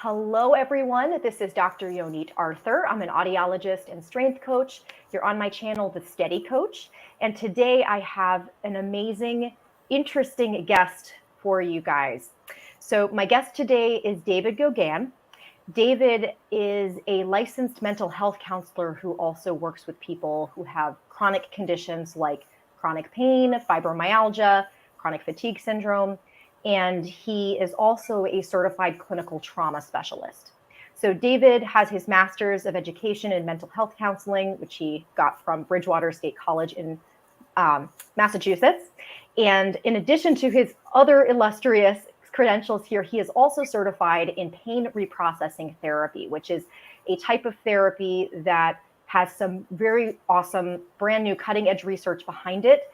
Hello, everyone. This is Dr. Yonit Arthur. I'm an audiologist and strength coach. You're on my channel, The Steady Coach. And today I have an amazing, interesting guest for you guys. So my guest today is David Goguen. David is a licensed mental health counselor who also works with people who have chronic conditions like chronic pain, fibromyalgia, chronic fatigue syndrome, and he is also a certified clinical trauma specialist. So David has his master's of education in mental health counseling, which he got from Bridgewater State College in Massachusetts. And in addition to his other illustrious credentials here, he is also certified in pain reprocessing therapy, which is a type of therapy that has some very awesome, brand new cutting edge research behind it.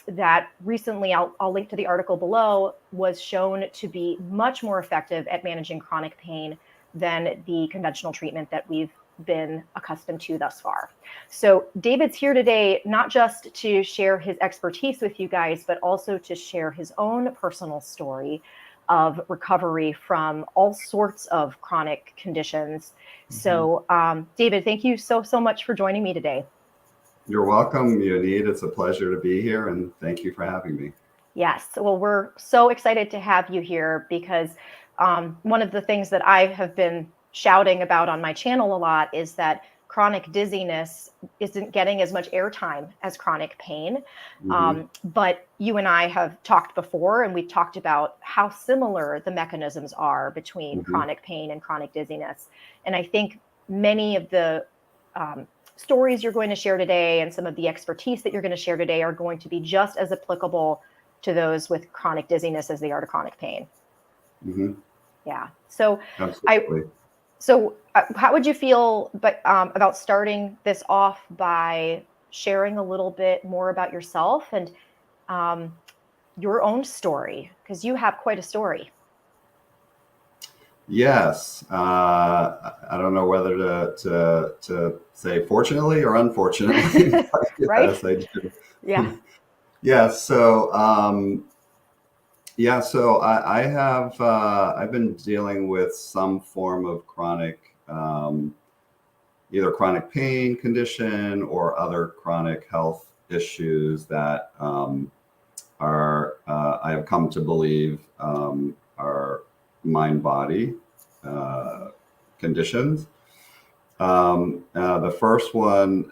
That recently, I'll link to the article below, was shown to be much more effective at managing chronic pain than the conventional treatment that we've been accustomed to thus far. So David's here today, not just to share his expertise with you guys, but also to share his own personal story of recovery from all sorts of chronic conditions. Mm-hmm. So David, thank you so much for joining me today. You're welcome, Yonit. It's a pleasure to be here, and thank you for having me. Yes, well, we're so excited to have you here because one of the things that I have been shouting about on my channel a lot is that chronic dizziness isn't getting as much airtime as chronic pain. Mm-hmm. But you and I have talked before, and we've talked about how similar the mechanisms are between mm-hmm. chronic pain and chronic dizziness. And I think many of the stories you're going to share today and some of the expertise that you're going to share today are going to be just as applicable to those with chronic dizziness as they are to chronic pain. Mm-hmm. Yeah. So absolutely. How would you feel about starting this off by sharing a little bit more about yourself and your own story? Because you have quite a story. Yes. I don't know whether to say fortunately or unfortunately. Right. Yes, I do. Yeah. Yeah. So I have I've been dealing with some form of chronic, either chronic pain condition or other chronic health issues that are I have come to believe are mind-body conditions. The first one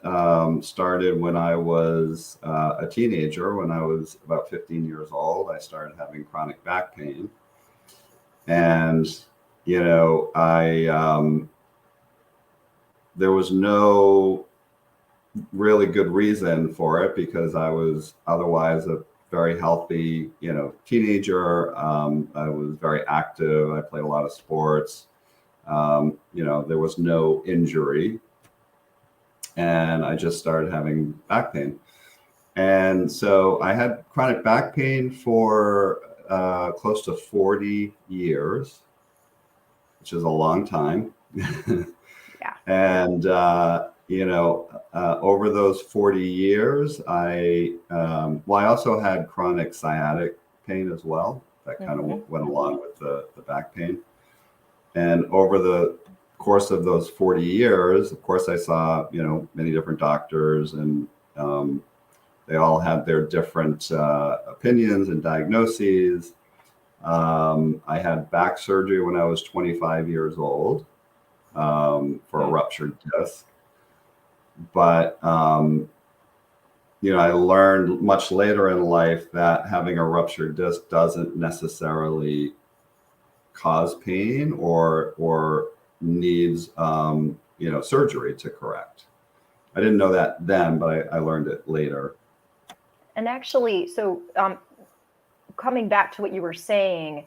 started when I was a teenager. When I was about 15 years old, I started having chronic back pain. And, there was no really good reason for it because I was otherwise a very healthy, teenager. I was very active. I played a lot of sports. There was no injury, and I just started having back pain. And so I had chronic back pain for close to 40 years, which is a long time. Yeah. And, over those 40 years, I also had chronic sciatic pain as well. That kind of mm-hmm. went along with the back pain. And over the course of those 40 years, of course, I saw, many different doctors, and they all had their different opinions and diagnoses. I had back surgery when I was 25 years old for a ruptured disc. But, I learned much later in life that having a ruptured disc doesn't necessarily cause pain or needs, surgery to correct. I didn't know that then, but I learned it later. And actually, coming back to what you were saying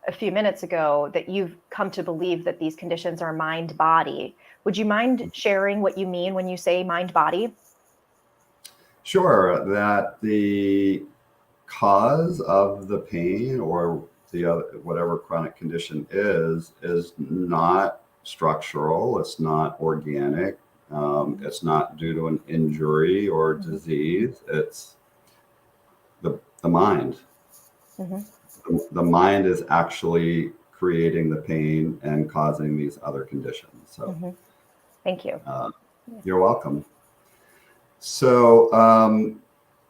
a few minutes ago, that you've come to believe that these conditions are mind-body. Would you mind sharing what you mean when you say mind-body? Sure. That the cause of the pain or the other, whatever chronic condition is not structural. It's not organic. It's not due to an injury or disease. It's the mind. Mm-hmm. The mind is actually creating the pain and causing these other conditions. So thank you. You're welcome. So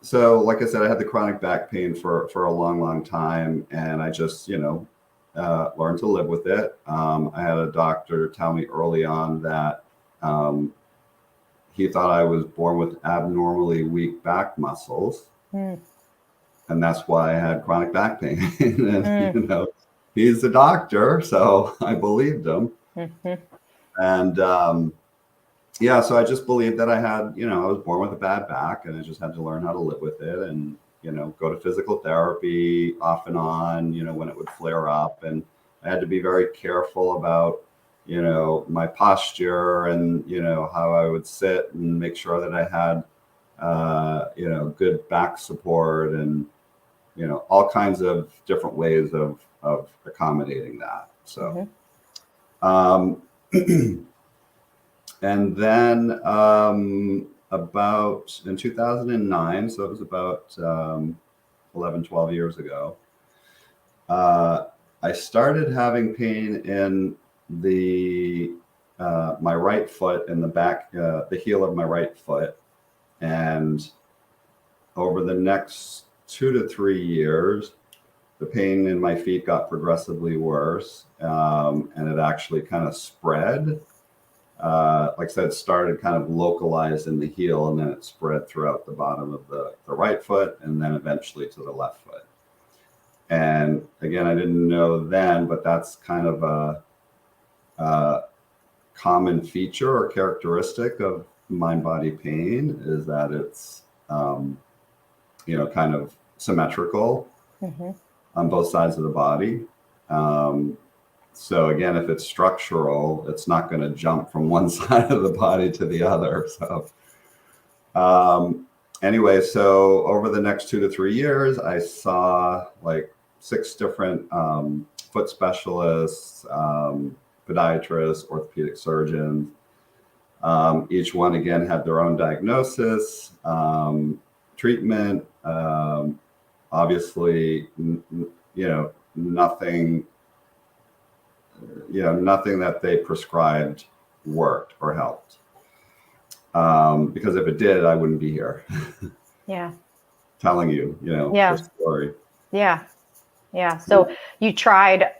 like I said, I had the chronic back pain for a long time, and I just, learned to live with it. I had a doctor tell me early on that he thought I was born with abnormally weak back muscles. And that's why I had chronic back pain. And, he's a doctor, so I believed him. And so I just believed that I had, I was born with a bad back, and I just had to learn how to live with it and, go to physical therapy off and on, when it would flare up. And I had to be very careful about, my posture and, how I would sit and make sure that I had, good back support and, all kinds of different ways of accommodating that. So, and then about in 2009, so it was about 11, 12 years ago, I started having pain in my right foot, in the back, the heel of my right foot. And over the next 2 to 3 years, the pain in my feet got progressively worse, and it actually kind of spread. Like I said, it started kind of localized in the heel, and then it spread throughout the bottom of the right foot, and then eventually to the left foot. And again, I didn't know then, but that's kind of a common feature or characteristic of mind-body pain, is that it's, kind of symmetrical on both sides of the body. So again, if it's structural, it's not going to jump from one side of the body to the other. So anyway, so over the next 2 to 3 years, I saw like 6 different foot specialists, podiatrists, orthopedic surgeons. Each one, again, had their own diagnosis, treatment. Obviously, nothing that they prescribed worked or helped. Because if it did, I wouldn't be here. Telling you, the story. So you tried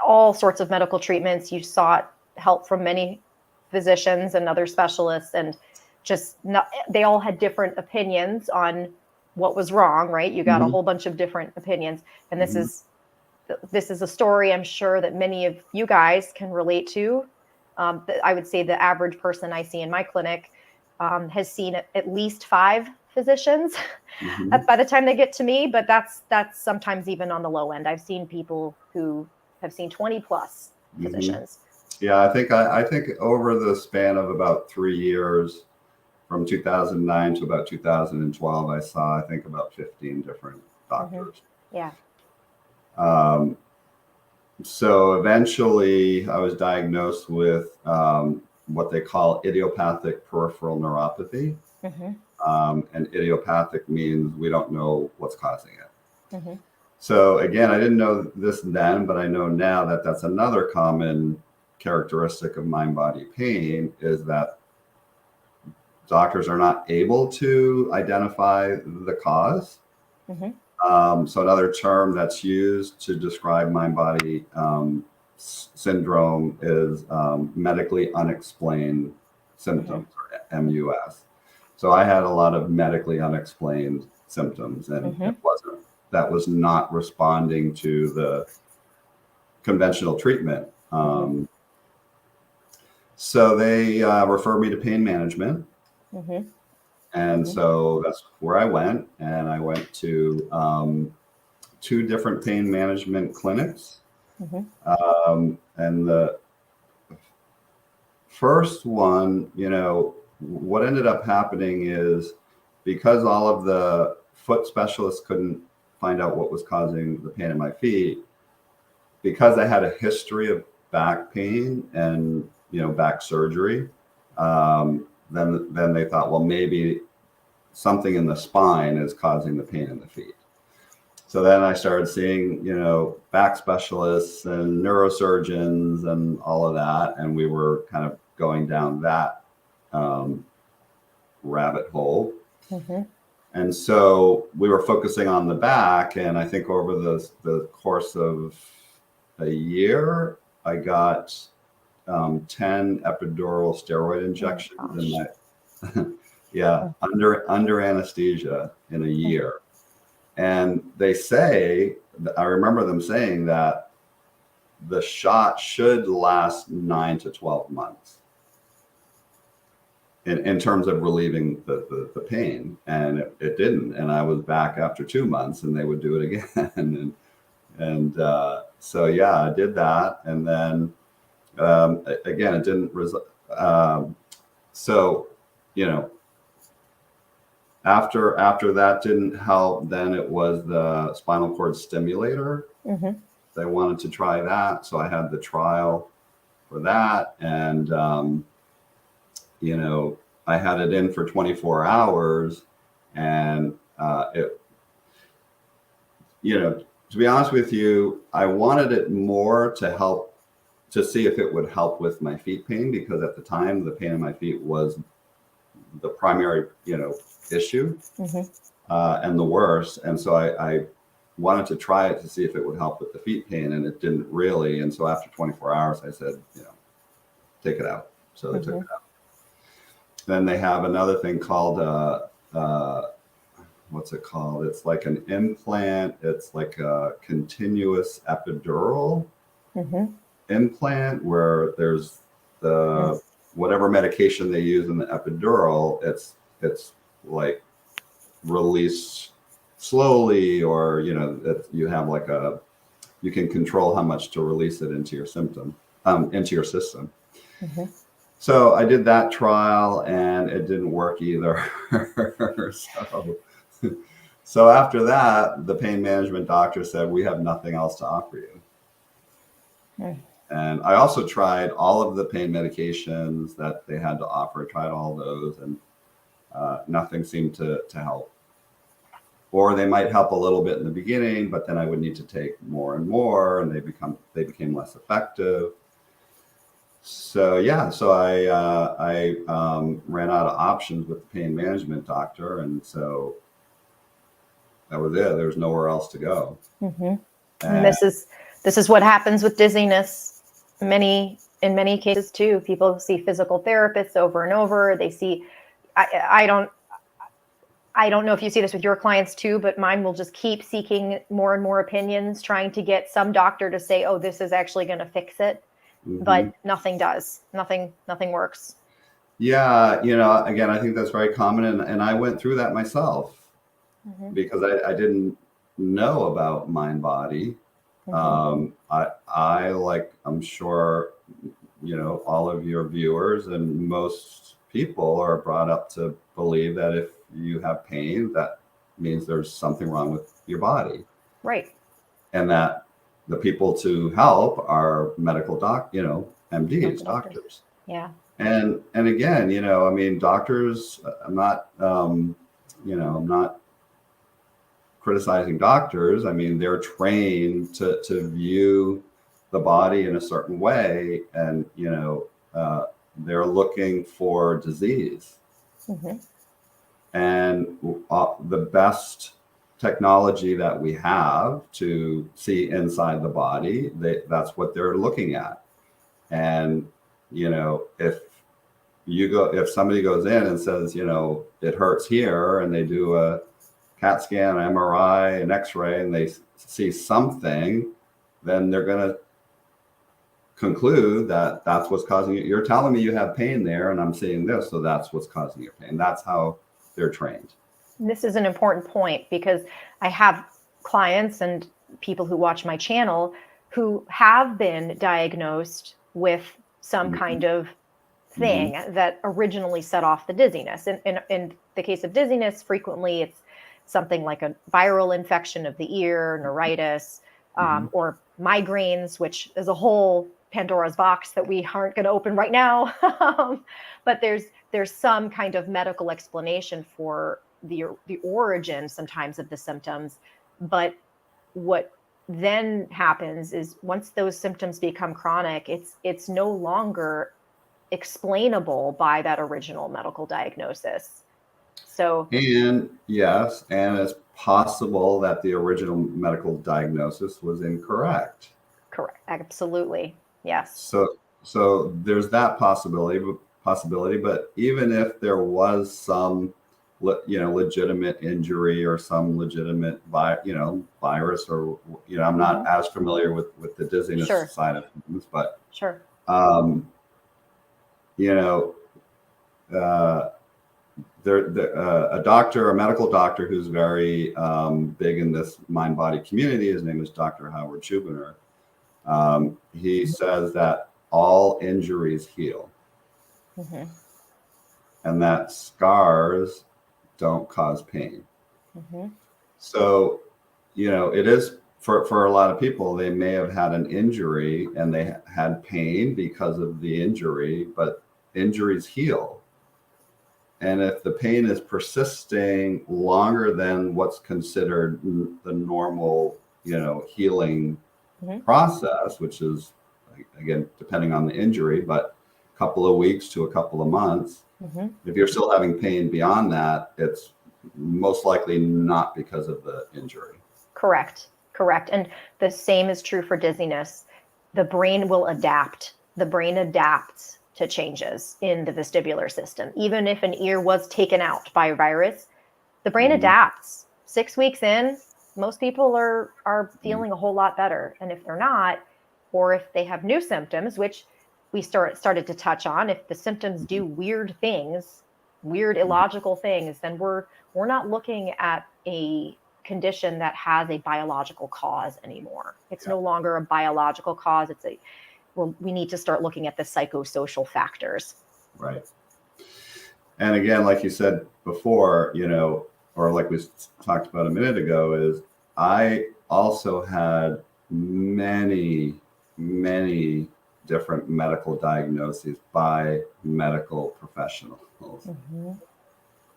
all sorts of medical treatments. You sought help from many physicians and other specialists, and they all had different opinions on what was wrong, right? You got a whole bunch of different opinions. And this is a story I'm sure that many of you guys can relate to. I would say the average person I see in my clinic has seen at least 5 physicians by the time they get to me, but that's sometimes even on the low end. I've seen people who have seen 20 plus physicians. Yeah, I think over the span of about 3 years, from 2009 to about 2012, I saw, I think, about 15 different doctors. So eventually I was diagnosed with what they call idiopathic peripheral neuropathy. And idiopathic means we don't know what's causing it. So again, I didn't know this then, but I know now that that's another common characteristic of mind-body pain, is that doctors are not able to identify the cause. So another term that's used to describe mind-body syndrome is medically unexplained symptoms, or MUS. So I had a lot of medically unexplained symptoms, and that was not responding to the conventional treatment. So they referred me to pain management. And so that's where I went, and I went to 2 different pain management clinics. And the first one, what ended up happening is, because all of the foot specialists couldn't find out what was causing the pain in my feet, because I had a history of back pain and, back surgery, then they thought, well, maybe something in the spine is causing the pain in the feet. So then I started seeing, back specialists and neurosurgeons and all of that. And we were kind of going down that rabbit hole. Mm-hmm. And so we were focusing on the back. And I think over the course of a year, I got 10 epidural steroid injections in my, under anesthesia in a year. And they say, I remember them saying that the shot should last 9 to 12 months in terms of relieving the pain. And it didn't. And I was back after 2 months and they would do it again. and so, yeah, I did that. And then, again, it didn't result. So, after that didn't help, then it was the spinal cord stimulator. Mm-hmm. They wanted to try that. So I had the trial for that. And, I had it in for 24 hours. And to be honest with you, I wanted it more to help, to see if it would help with my feet pain, because at the time the pain in my feet was the primary, issue, and the worst. And so I wanted to try it to see if it would help with the feet pain, and it didn't really. And so after 24 hours, I said, take it out. So they took it out. Then they have another thing called, what's it called? It's like an implant. It's like a continuous epidural implant, where there's the whatever medication they use in the epidural, it's like released slowly, or you have like you can control how much to release it into your system. So I did that trial and it didn't work either. So after that, the pain management doctor said, we have nothing else to offer you. And I also tried all of the pain medications that they had to offer, tried all those, and nothing seemed to help. Or they might help a little bit in the beginning, but then I would need to take more and more, and they became less effective. So I ran out of options with the pain management doctor, and so that was it. There was nowhere else to go. And this is what happens with dizziness. In many cases too, people see physical therapists over and over. They see, I don't know if you see this with your clients too, but mine will just keep seeking more and more opinions, trying to get some doctor to say, oh, this is actually going to fix it. But nothing does. Nothing works. Yeah. Again, I think that's very common. And I went through that myself because I didn't know about mind body. I like, I'm sure, all of your viewers and most people are brought up to believe that if you have pain, that means there's something wrong with your body. Right. And that the people to help are medical MDs, doctors. Yeah. And again, doctors, I'm not, I'm not criticizing doctors. I mean, they're trained to view the body in a certain way, and they're looking for disease. And the best technology that we have to see inside the body, that's what they're looking at. And if somebody goes in and says, it hurts here, and they do a CAT scan, MRI, an X-ray, and they see something, then they're going to conclude that that's what's causing it. You're telling me you have pain there, and I'm seeing this, so that's what's causing your pain. That's how they're trained. This is an important point, because I have clients and people who watch my channel who have been diagnosed with some kind of thing that originally set off the dizziness. And in the case of dizziness, frequently it's something like a viral infection of the ear, neuritis, or migraines, which is a whole Pandora's box that we aren't going to open right now. But there's some kind of medical explanation for the origin sometimes of the symptoms. But what then happens is once those symptoms become chronic, it's no longer explainable by that original medical diagnosis. So, and yes, and it's possible that the original medical diagnosis was incorrect. correct. Absolutely. Yes. So there's that possibility, but even if there was some, legitimate injury or some legitimate, virus, or, I'm not as familiar with the dizziness Sure. side of things, but, Sure. A medical doctor who's very big in this mind-body community, his name is Dr. Howard Schubiner. He says that all injuries heal, and that scars don't cause pain. So, it is for a lot of people, they may have had an injury and they had pain because of the injury, but injuries heal. And if the pain is persisting longer than what's considered the normal, healing process, which is, again, depending on the injury, but a couple of weeks to a couple of months, if you're still having pain beyond that, it's most likely not because of the injury. Correct. And the same is true for dizziness. The brain will adapt. The brain adapts to changes in the vestibular system. Even if an ear was taken out by a virus, the brain adapts. 6 weeks in, most people are feeling a whole lot better. And if they're not, or if they have new symptoms, which we started to touch on, if the symptoms do weird things, weird illogical things, then we're not looking at a condition that has a biological cause anymore. It's no longer a biological cause. We need to start looking at the psychosocial factors. Right. And again, like you said before, or like we talked about a minute ago, is I also had many, many different medical diagnoses by medical professionals.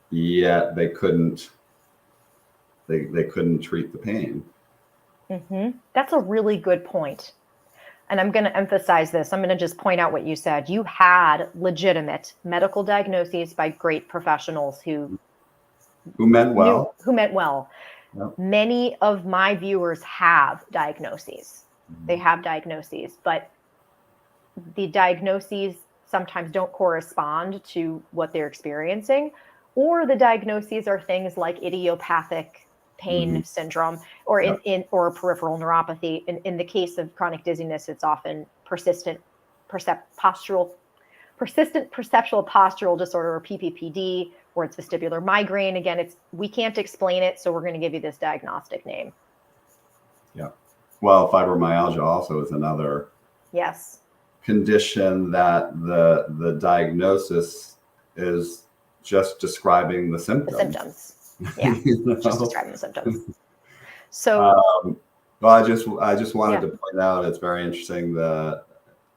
Yet they couldn't treat the pain. That's a really good point. And I'm going to emphasize this. I'm going to just point out what you said. You had legitimate medical diagnoses by great professionals who meant well. Yep. Many of my viewers have diagnoses. They have diagnoses, but the diagnoses sometimes don't correspond to what they're experiencing, or the diagnoses are things like idiopathic pain syndrome, or or peripheral neuropathy. In the case of chronic dizziness, it's often persistent perceptual postural disorder, or PPPD, or it's vestibular migraine. Again, we can't explain it, so we're going to give you this diagnostic name. Yeah. Well, fibromyalgia also is another condition that the diagnosis is just describing the symptoms. Yeah, just describing the symptoms. So, well, I just wanted to point out, it's very interesting.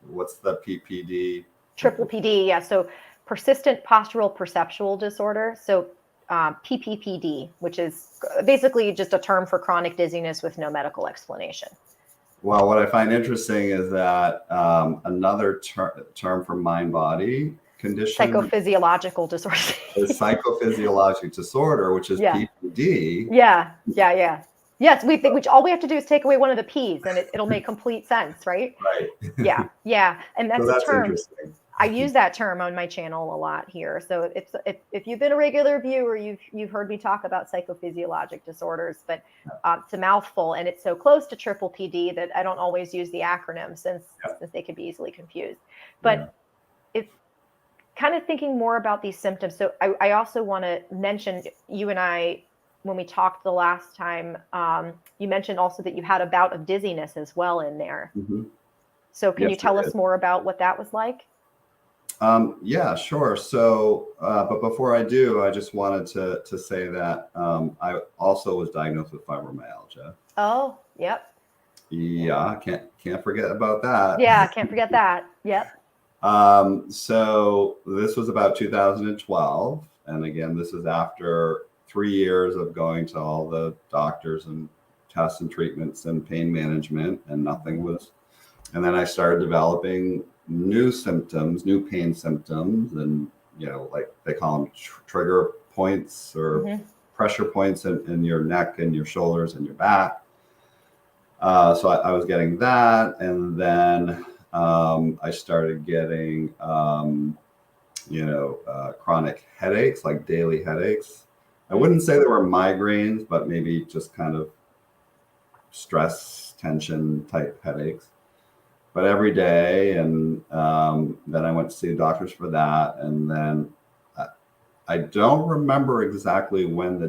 What's the PPD? Triple PD, yeah. So persistent postural perceptual disorder. So PPPD, which is basically just a term for chronic dizziness with no medical explanation. Well, what I find interesting is that another term for mind-body condition, psychophysiological disorder, is psychophysiologic disorder, which is PPD. Yeah. Yes, we think which all we have to do is take away one of the P's, and it'll make complete sense, right? Right. Yeah, and that's so a term. Interesting. I use that term on my channel a lot here. So if you've been a regular viewer, you've heard me talk about psychophysiologic disorders, but it's a mouthful, and it's so close to triple PD that I don't always use the acronym since they can be easily confused. But it's kind of thinking more about these symptoms. So I also want to mention, you and I, when we talked the last time, you mentioned also that you had a bout of dizziness as well in there. So can you tell us more about what that was like? Yeah, sure. So, but before I do, I just wanted to say that I also was diagnosed with fibromyalgia. Oh, yep. Yeah, can't forget about that. Yeah, can't forget that. Yep. So this was about 2012, and again, this is after 3 years of going to all the doctors and tests and treatments and pain management, and nothing was. And then I started developing new symptoms, new pain symptoms, and like they call them trigger points or pressure points in your neck and your shoulders and your back. So I was getting that, and then I started getting chronic headaches, like daily headaches. I wouldn't say they were migraines, but maybe just kind of stress, tension type headaches. But every day, and then I went to see doctors for that, and then I don't remember exactly when the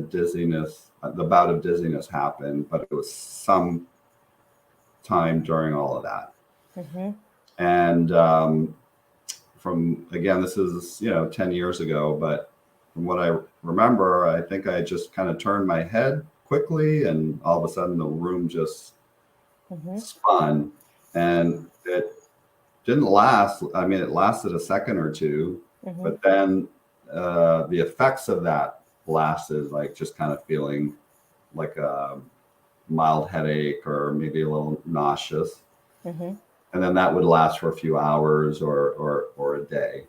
bout of dizziness happened, but it was some time during all of that. And again, this is 10 years ago, but from what I remember, I think I just kind of turned my head quickly, and all of a sudden the room just spun, and it didn't last. I mean, it lasted a second or two, but then the effects of that lasted, like just kind of feeling like a mild headache or maybe a little nauseous. And then that would last for a few hours or a day.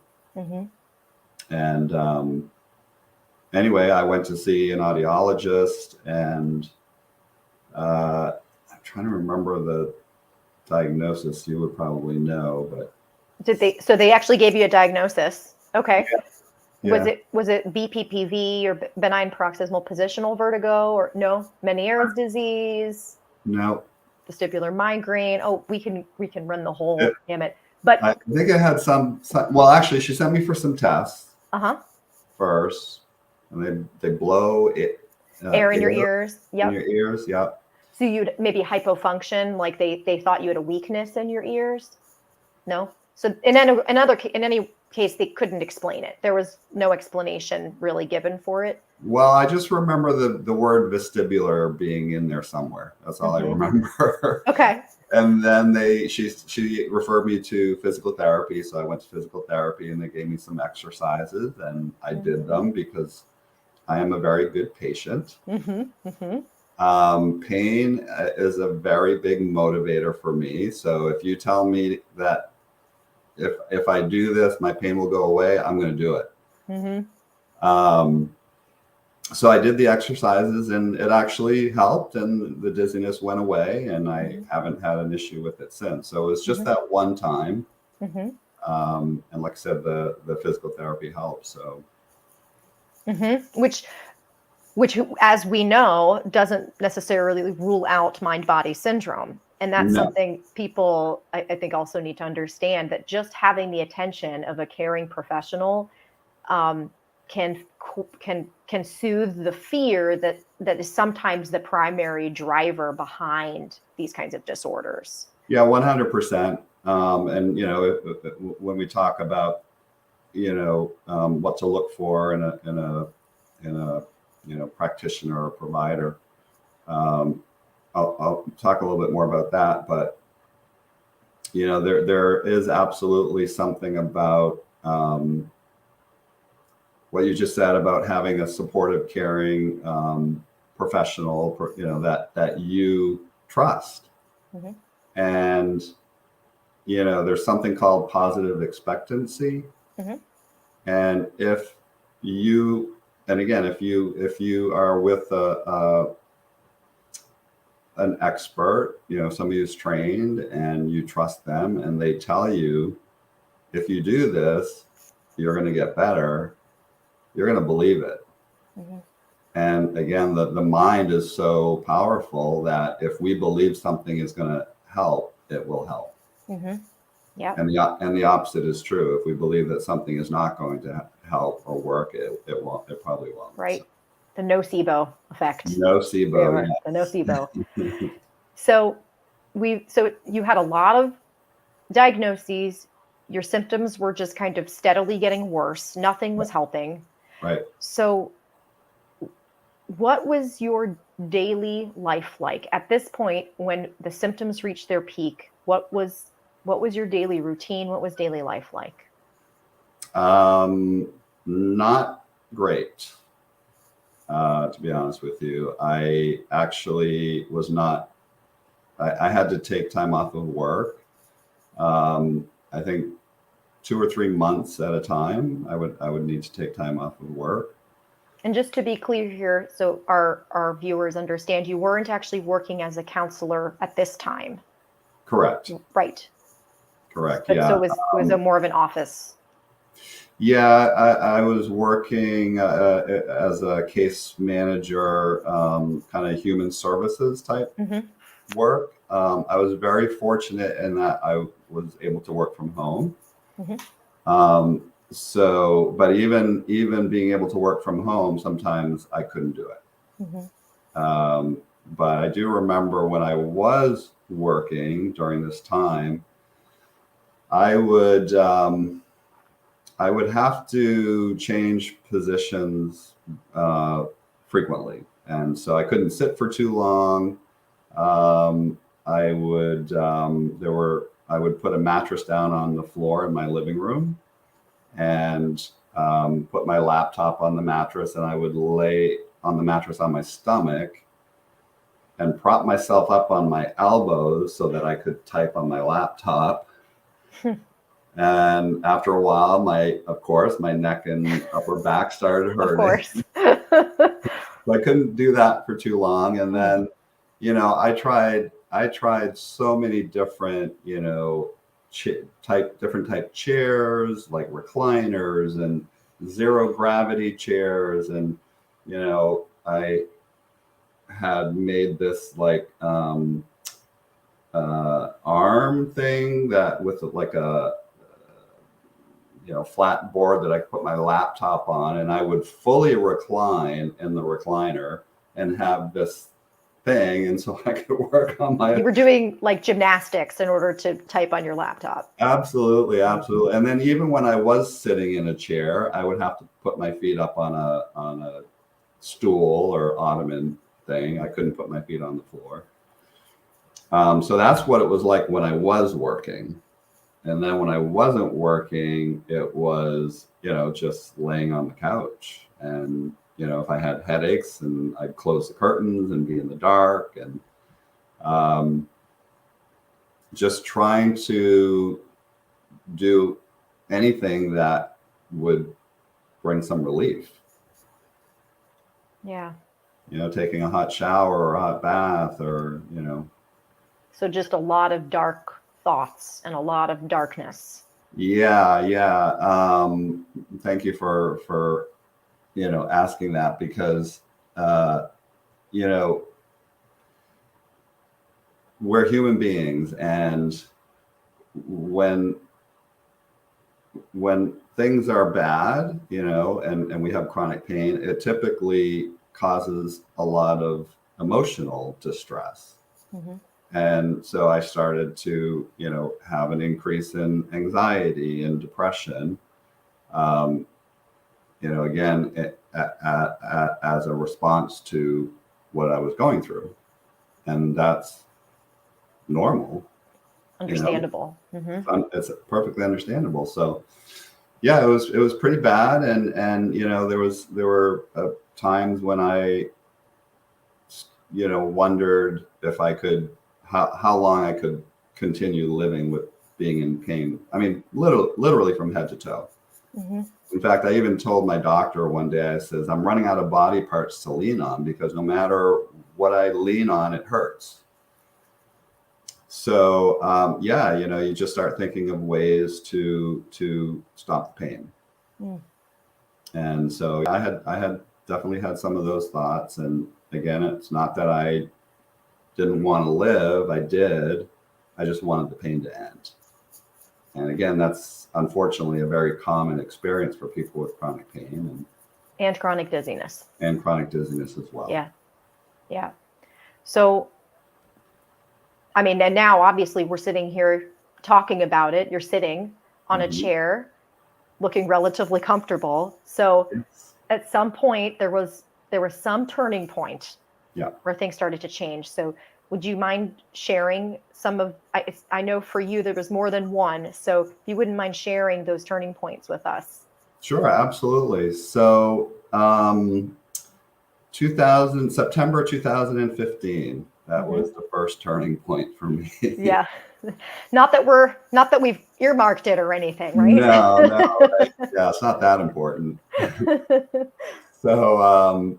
And anyway, I went to see an audiologist, and I'm trying to remember the diagnosis. You would probably know, but so they actually gave you a diagnosis? Okay. Yeah. Was it BPPV or benign paroxysmal positional vertigo, or no, Meniere's disease? No. Vestibular migraine. Oh, we can run the whole gamut. But I think I had some. Well, actually, she sent me for some tests first, and they blow it air in your ears. In your ears, yeah. So you'd maybe hypofunction, like they thought you had a weakness in your ears. No. So in any case, they couldn't explain it. There was no explanation really given for it. Well, I just remember the word vestibular being in there somewhere. That's all I remember. Okay. And then she referred me to physical therapy. So I went to physical therapy, and they gave me some exercises, and I did them because I am a very good patient. Pain is a very big motivator for me. So if you tell me that if I do this, my pain will go away, I'm going to do it. So I did the exercises, and it actually helped, and the dizziness went away, and I haven't had an issue with it since. So it was just that one time. And like I said, the physical therapy helps. So, which, as we know, doesn't necessarily rule out mind-body syndrome. And that's something people, I think, also need to understand, that just having the attention of a caring professional can soothe the fear that is sometimes the primary driver behind these kinds of disorders. Yeah, 100%. And when we talk about what to look for in a practitioner or provider, I'll talk a little bit more about that. But there is absolutely something about what you just said about having a supportive, caring professional, that you trust. And there's something called positive expectancy. And if you are with an expert, somebody who's trained, and you trust them, and they tell you, if you do this, you're going to get better, you're going to believe it. And again, the mind is so powerful that if we believe something is going to help, it will help. Yeah. And the opposite is true. If we believe that something is not going to help or work, it won't. It probably won't. Right. The nocebo effect. Nocebo. Yeah. The nocebo. So you had a lot of diagnoses. Your symptoms were just kind of steadily getting worse. Nothing was helping. Right. So what was your daily life like at this point when the symptoms reached their peak? What was your daily routine? What was daily life like? Not great. to be honest with you. I actually was not, I had to take time off of work. I think 2 or 3 months at a time, I would need to take time off of work. And just to be clear here, so our viewers understand, you weren't actually working as a counselor at this time. Correct. Right. Correct. But Yeah. so it was a more of an office. Yeah, I was working as a case manager, kind of human services type work. I was very fortunate in that I was able to work from home. So, but even being able to work from home, sometimes I couldn't do it. But I do remember when I was working during this time, I would have to change positions frequently, and so I couldn't sit for too long. I would put a mattress down on the floor in my living room, and put my laptop on the mattress, and I would lay on the mattress on my stomach and prop myself up on my elbows so that I could type on my laptop. And after a while, of course, my neck and upper back started hurting. Of course. So I couldn't do that for too long. And then, I tried so many different, different type chairs, like recliners and zero gravity chairs. And, I had made this like arm thing that with like a flat board that I could put my laptop on, and I would fully recline in the recliner and have this thing, and so I could work on my. You were doing like gymnastics in order to type on your laptop. Absolutely. And then even when I was sitting in a chair, I would have to put my feet up on a stool or ottoman thing. I couldn't put my feet on the floor. So that's what it was like when I was working. And then when I wasn't working, it was, just laying on the couch. And, if I had headaches, and I'd close the curtains and be in the dark, and just trying to do anything that would bring some relief. Yeah. Taking a hot shower or a hot bath, or, So just a lot of dark thoughts and a lot of darkness. Yeah. Thank you for asking that, because we're human beings, and when things are bad, and we have chronic pain, it typically causes a lot of emotional distress. And so I started to, have an increase in anxiety and depression, again, as a response to what I was going through. And that's normal. Understandable. It's perfectly understandable. So, yeah, it was pretty bad. And there were times when I, wondered if I could, how long I could continue living with being in pain. I mean, literally from head to toe. In fact, I even told my doctor one day, I says, I'm running out of body parts to lean on, because no matter what I lean on, it hurts. So, you just start thinking of ways to stop the pain. And so I had definitely had some of those thoughts. And again, it's not that I didn't want to live. I did. I just wanted the pain to end. And again, that's unfortunately a very common experience for people with chronic pain and chronic dizziness. And chronic dizziness as well. Yeah. So, I mean, and now obviously we're sitting here talking about it. You're sitting on a chair, looking relatively comfortable. So at some point there was some turning point where things started to change. So would you mind sharing some of, I know for you there was more than one, so if you wouldn't mind sharing those turning points with us. Sure, absolutely. So September 2015. That was the first turning point for me. Yeah. Not that we've earmarked it or anything, right? No, right. Yeah, it's not that important. So,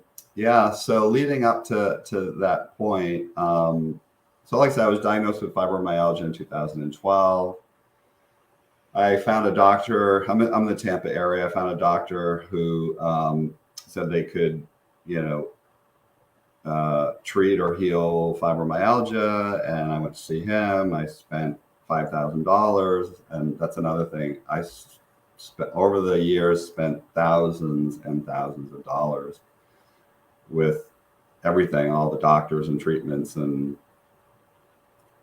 so leading up to that point, so like I said, I was diagnosed with fibromyalgia in 2012. I found a doctor, I'm in the Tampa area. I found a doctor who said they could, treat or heal fibromyalgia. And I went to see him. I spent $5,000. And that's another thing. I spent over the years, spent thousands and thousands of dollars with everything, all the doctors and treatments and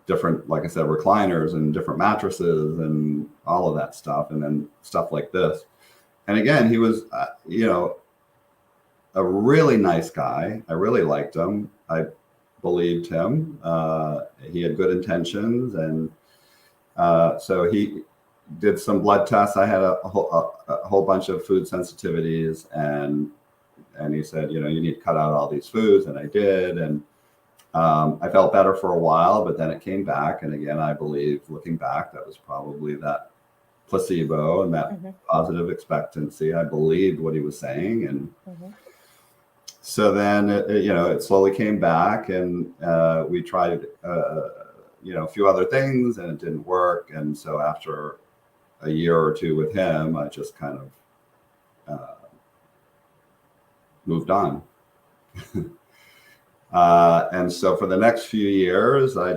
different, like I said, recliners and different mattresses and all of that stuff. And then stuff like this. And again, he was, a really nice guy. I really liked him. I believed him. He had good intentions. And so he did some blood tests. I had a whole bunch of food sensitivities. And he said, you need to cut out all these foods. And I did. And I felt better for a while, but then it came back. And again, I believe, looking back, that was probably that placebo and that positive expectancy. I believed what he was saying. And so then, it slowly came back, and we tried, a few other things, and it didn't work. And so after a year or two with him, I just kind of moved on. And so for the next few years, I've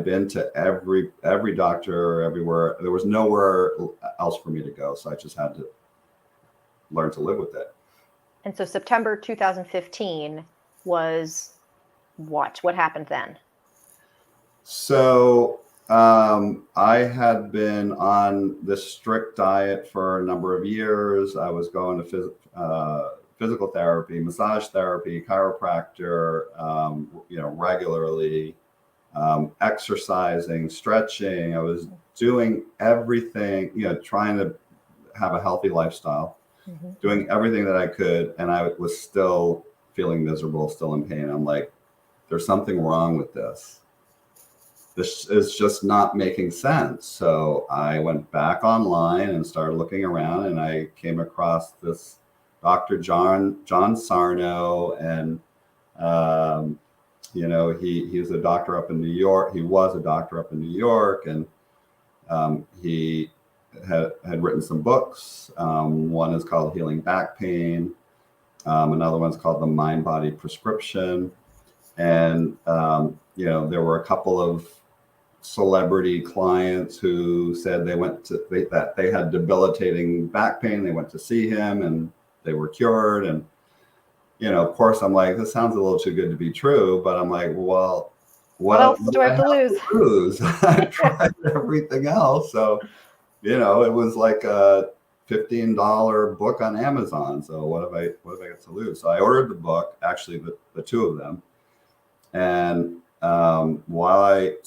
been to every doctor, everywhere. There was nowhere else for me to go. So I just had to learn to live with it. And so September 2015 was what? What happened then? So I had been on this strict diet for a number of years. I was going to physical therapy, massage therapy, chiropractor, regularly, exercising, stretching. I was doing everything, trying to have a healthy lifestyle. Doing everything that I could, and I was still feeling miserable, still in pain. I'm like, there's something wrong with this. This is just not making sense. So I went back online and started looking around, and I came across this Dr. John Sarno, and he was a doctor up in New York. He was a doctor up in New York, and he had written some books. One is called Healing Back Pain. Another one's called The Mind-Body Prescription. And, there were a couple of celebrity clients who said that they had debilitating back pain. They went to see him and they were cured. And, of course, I'm like, this sounds a little too good to be true. But I'm like, well, what else do I have to lose? I tried everything else. So, it was like a $15 book on Amazon. So what have I got to lose? So I ordered the book, actually the two of them. And I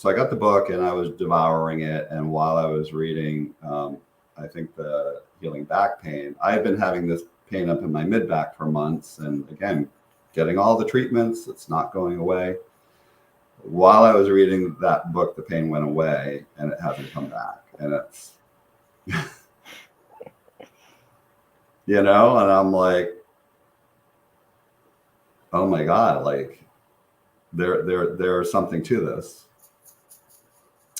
got the book and I was devouring it. And while I was reading, I think the Healing Back Pain, I had been having this pain up in my mid back for months. And again, getting all the treatments, it's not going away. While I was reading that book, the pain went away and it hasn't come back. And it's, and I'm like, oh my God, like there's something to this.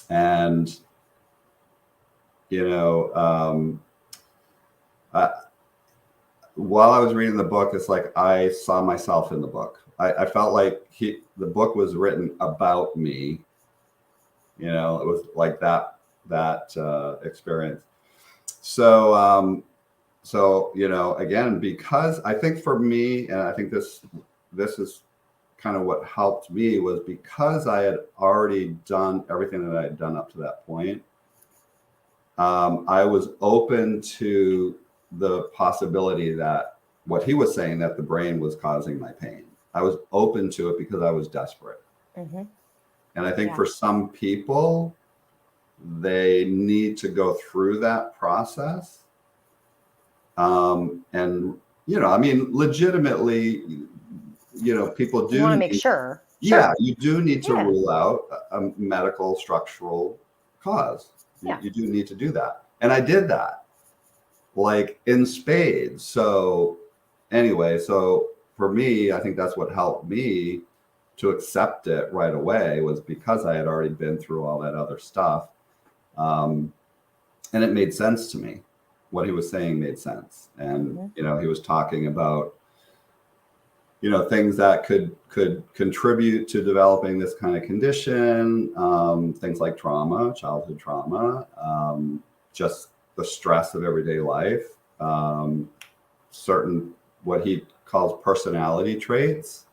And, while I was reading the book, it's like I saw myself in the book. I felt like the book was written about me. It was like that experience. So, again, because I think for me, and I think this is kind of what helped me, was because I had already done everything that I had done up to that point. I was open to the possibility that what he was saying, that the brain was causing my pain. I was open to it because I was desperate. And I think for some people, they need to go through that process. And, legitimately, people do You want to make need, sure. yeah, Sure. you do need to Yeah. rule out a medical structural cause. Yeah. You do need to do that. And I did that, like, in spades. So anyway, so for me, I think that's what helped me to accept it right away, was because I had already been through all that other stuff. And it made sense to me. What he was saying made sense. And, he was talking about, things that could contribute to developing this kind of condition, things like trauma, childhood trauma, just the stress of everyday life, certain what he calls personality traits,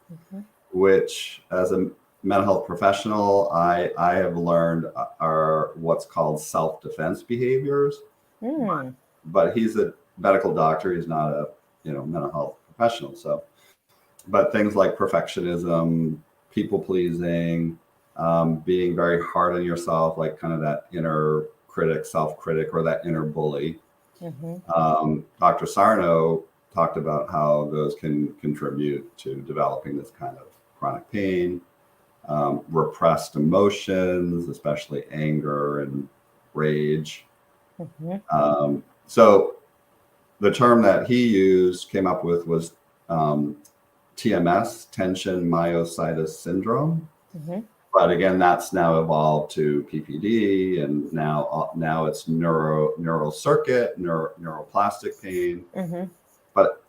which, as a mental health professional, I have learned are what's called self-defense behaviors. But he's a medical doctor. He's not a mental health professional. So, but things like perfectionism, people pleasing, being very hard on yourself, like kind of that inner critic, self-critic, or that inner bully. Dr. Sarno talked about how those can contribute to developing this kind of chronic pain, repressed emotions, especially anger and rage. So the term that he came up with was TMS, tension myositis syndrome. But again, that's now evolved to PPD, and now it's neural circuit, neuroplastic pain. But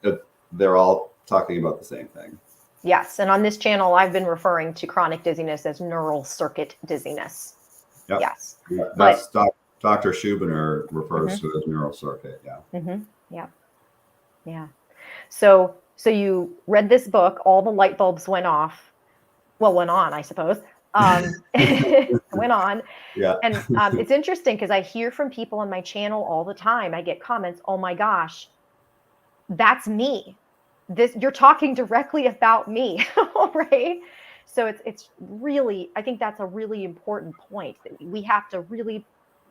they're all talking about the same thing. Yes, and on this channel, I've been referring to chronic dizziness as neural circuit dizziness. Yep. Yes, that's Dr. Schubiner refers to it as neural circuit. Yeah. Yeah. So you read this book, all the light bulbs went off. Well, went on, I suppose. Went on. Yeah. And it's interesting because I hear from people on my channel all the time. I get comments, oh my gosh, that's me. You're talking directly about me, right? So it's really, I think that's a really important point, that we have to really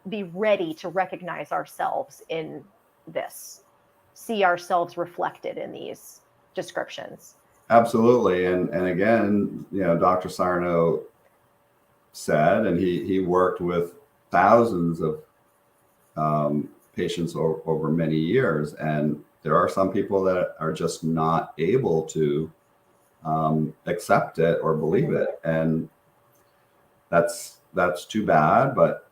be ready to recognize ourselves in this, see ourselves reflected in these descriptions. Absolutely. And again, Dr. Sarno said, and he worked with thousands of patients over many years, and there are some people that are just not able to accept it or believe it, and that's too bad. But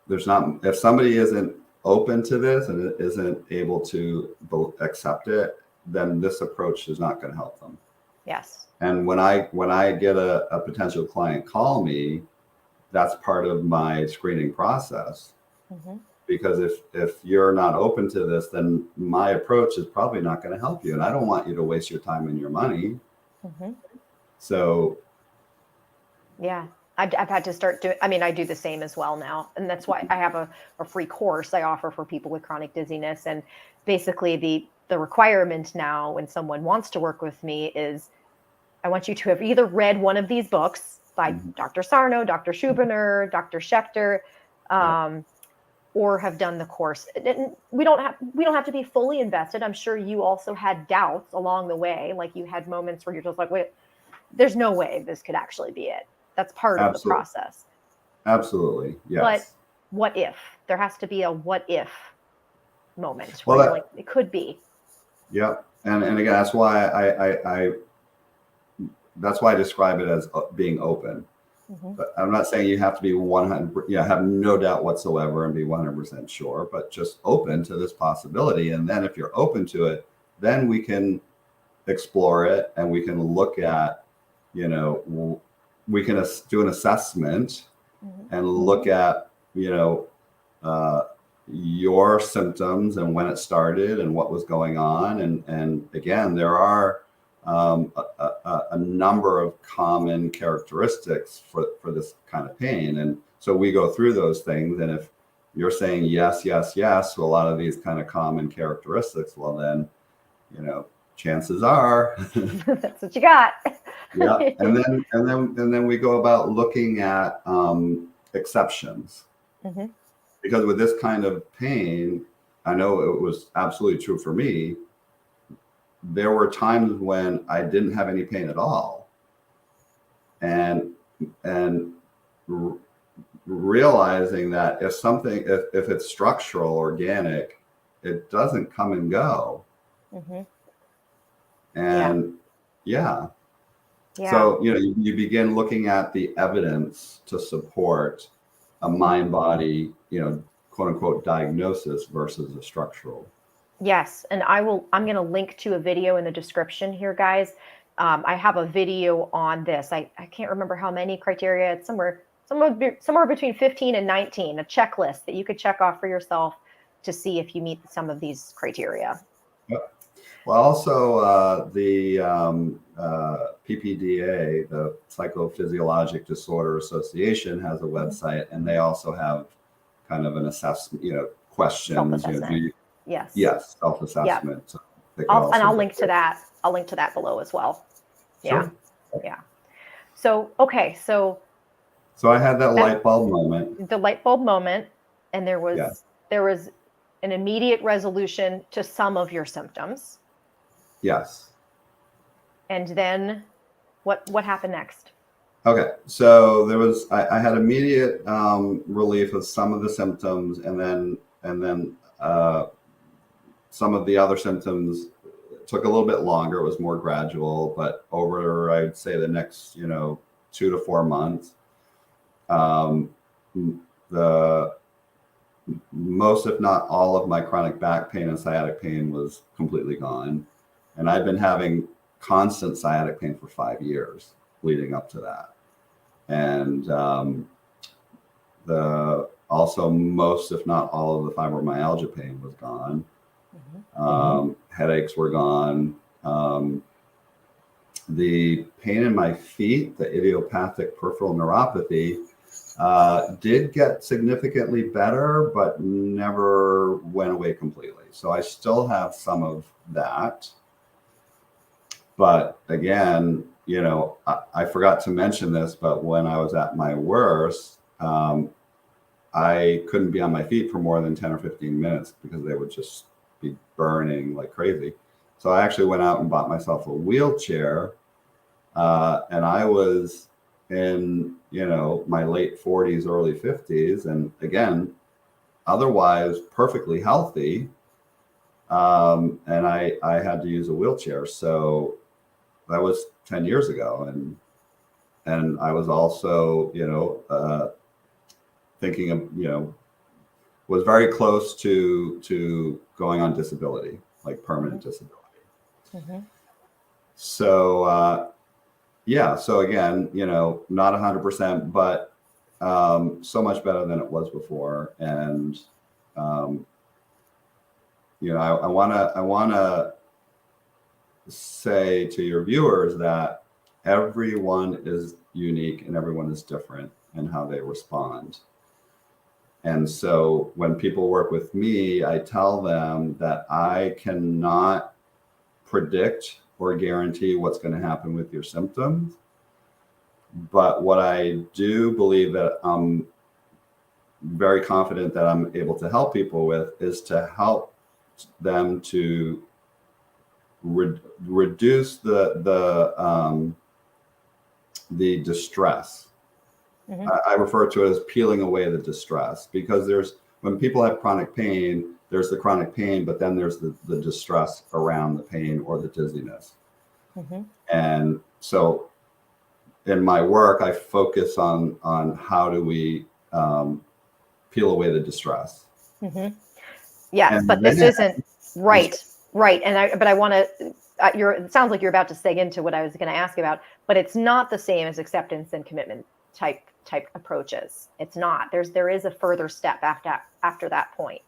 there's not, if somebody isn't open to this and isn't able to accept it, then this approach is not going to help them. Yes. And when I get a potential client call me, that's part of my screening process. Because if you're not open to this, then my approach is probably not going to help you. And I don't want you to waste your time and your money. So. Yeah. I've had to start doing, I do the same as well now. And that's why I have a free course I offer for people with chronic dizziness. And basically the requirement now when someone wants to work with me is, I want you to have either read one of these books by Dr. Sarno, Dr. Schubiner, Dr. Schechter, or have done the course. We don't have to be fully invested. I'm sure you also had doubts along the way. Like you had moments where you're just like, wait, there's no way this could actually be it. That's part of the process. Absolutely. Yes. But what if? There has to be a what if moment where you're like, it could be. Yeah. And again, that's why I describe it as being open. But I'm not saying you have to be 100, have no doubt whatsoever and be 100% sure, but just open to this possibility. And then if you're open to it, then we can explore it, and we can look at, we can do an assessment and look at, your symptoms and when it started and what was going on. And again, there are a number of common characteristics for this kind of pain. And so we go through those things. And if you're saying yes to a lot of these kind of common characteristics, well then, chances are that's what you got. Yeah. And then we go about looking at exceptions. Because with this kind of pain, I know it was absolutely true for me, there were times when I didn't have any pain at all, and realizing that if it's structural, organic, it doesn't come and go. And yeah. So, you begin looking at the evidence to support a mind body, quote unquote diagnosis versus a structural. Yes. And I'm going to link to a video in the description here, guys. I have a video on this. I can't remember how many criteria. It's somewhere between 15 and 19, a checklist that you could check off for yourself to see if you meet some of these criteria. Yep. Well, also the PPDA, the Psychophysiologic Disorder Association, has a website, and they also have kind of an assessment, questions. Self-assessment. Yes, self-assessment. Yep. I'll link to that. I'll link to that below as well. Yeah. Sure. Yeah. So, okay. So I had that light bulb moment. The light bulb moment, and there was an immediate resolution to some of your symptoms. Yes. And then what happened next? Okay. So I had immediate relief of some of the symptoms, and then some of the other symptoms took a little bit longer. It was more gradual, but over, I'd say, the next, 2 to 4 months, the most, if not all, of my chronic back pain and sciatic pain was completely gone. And I'd been having constant sciatic pain for 5 years leading up to that. And also most, if not all, of the fibromyalgia pain was gone. Headaches were gone. The pain in my feet, the idiopathic peripheral neuropathy, did get significantly better, but never went away completely. So I still have some of that. But again, I forgot to mention this, but when I was at my worst, I couldn't be on my feet for more than 10 or 15 minutes because they would just be burning like crazy. So I actually went out and bought myself a wheelchair, and I was in, my late 40s, early 50s, and again, otherwise perfectly healthy. And I had to use a wheelchair. So that was 10 years ago. And I was also, thinking of, was very close to going on disability, like permanent disability. So, so again, not 100%, but so much better than it was before. And, I want to say to your viewers that everyone is unique and everyone is different in how they respond. And so when people work with me, I tell them that I cannot predict or guarantee what's going to happen with your symptoms. But what I do believe that I'm very confident that I'm able to help people with is to help them to reduce the distress. I refer to it as peeling away the distress, because when people have chronic pain, there's the chronic pain, but then there's the distress around the pain or the dizziness. And so in my work, I focus on how do we peel away the distress. Yes, and but this isn't right. And I want to, it sounds like you're about to segue into what I was going to ask about, but it's not the same as acceptance and commitment type approaches. It's not. There is a further step after that point.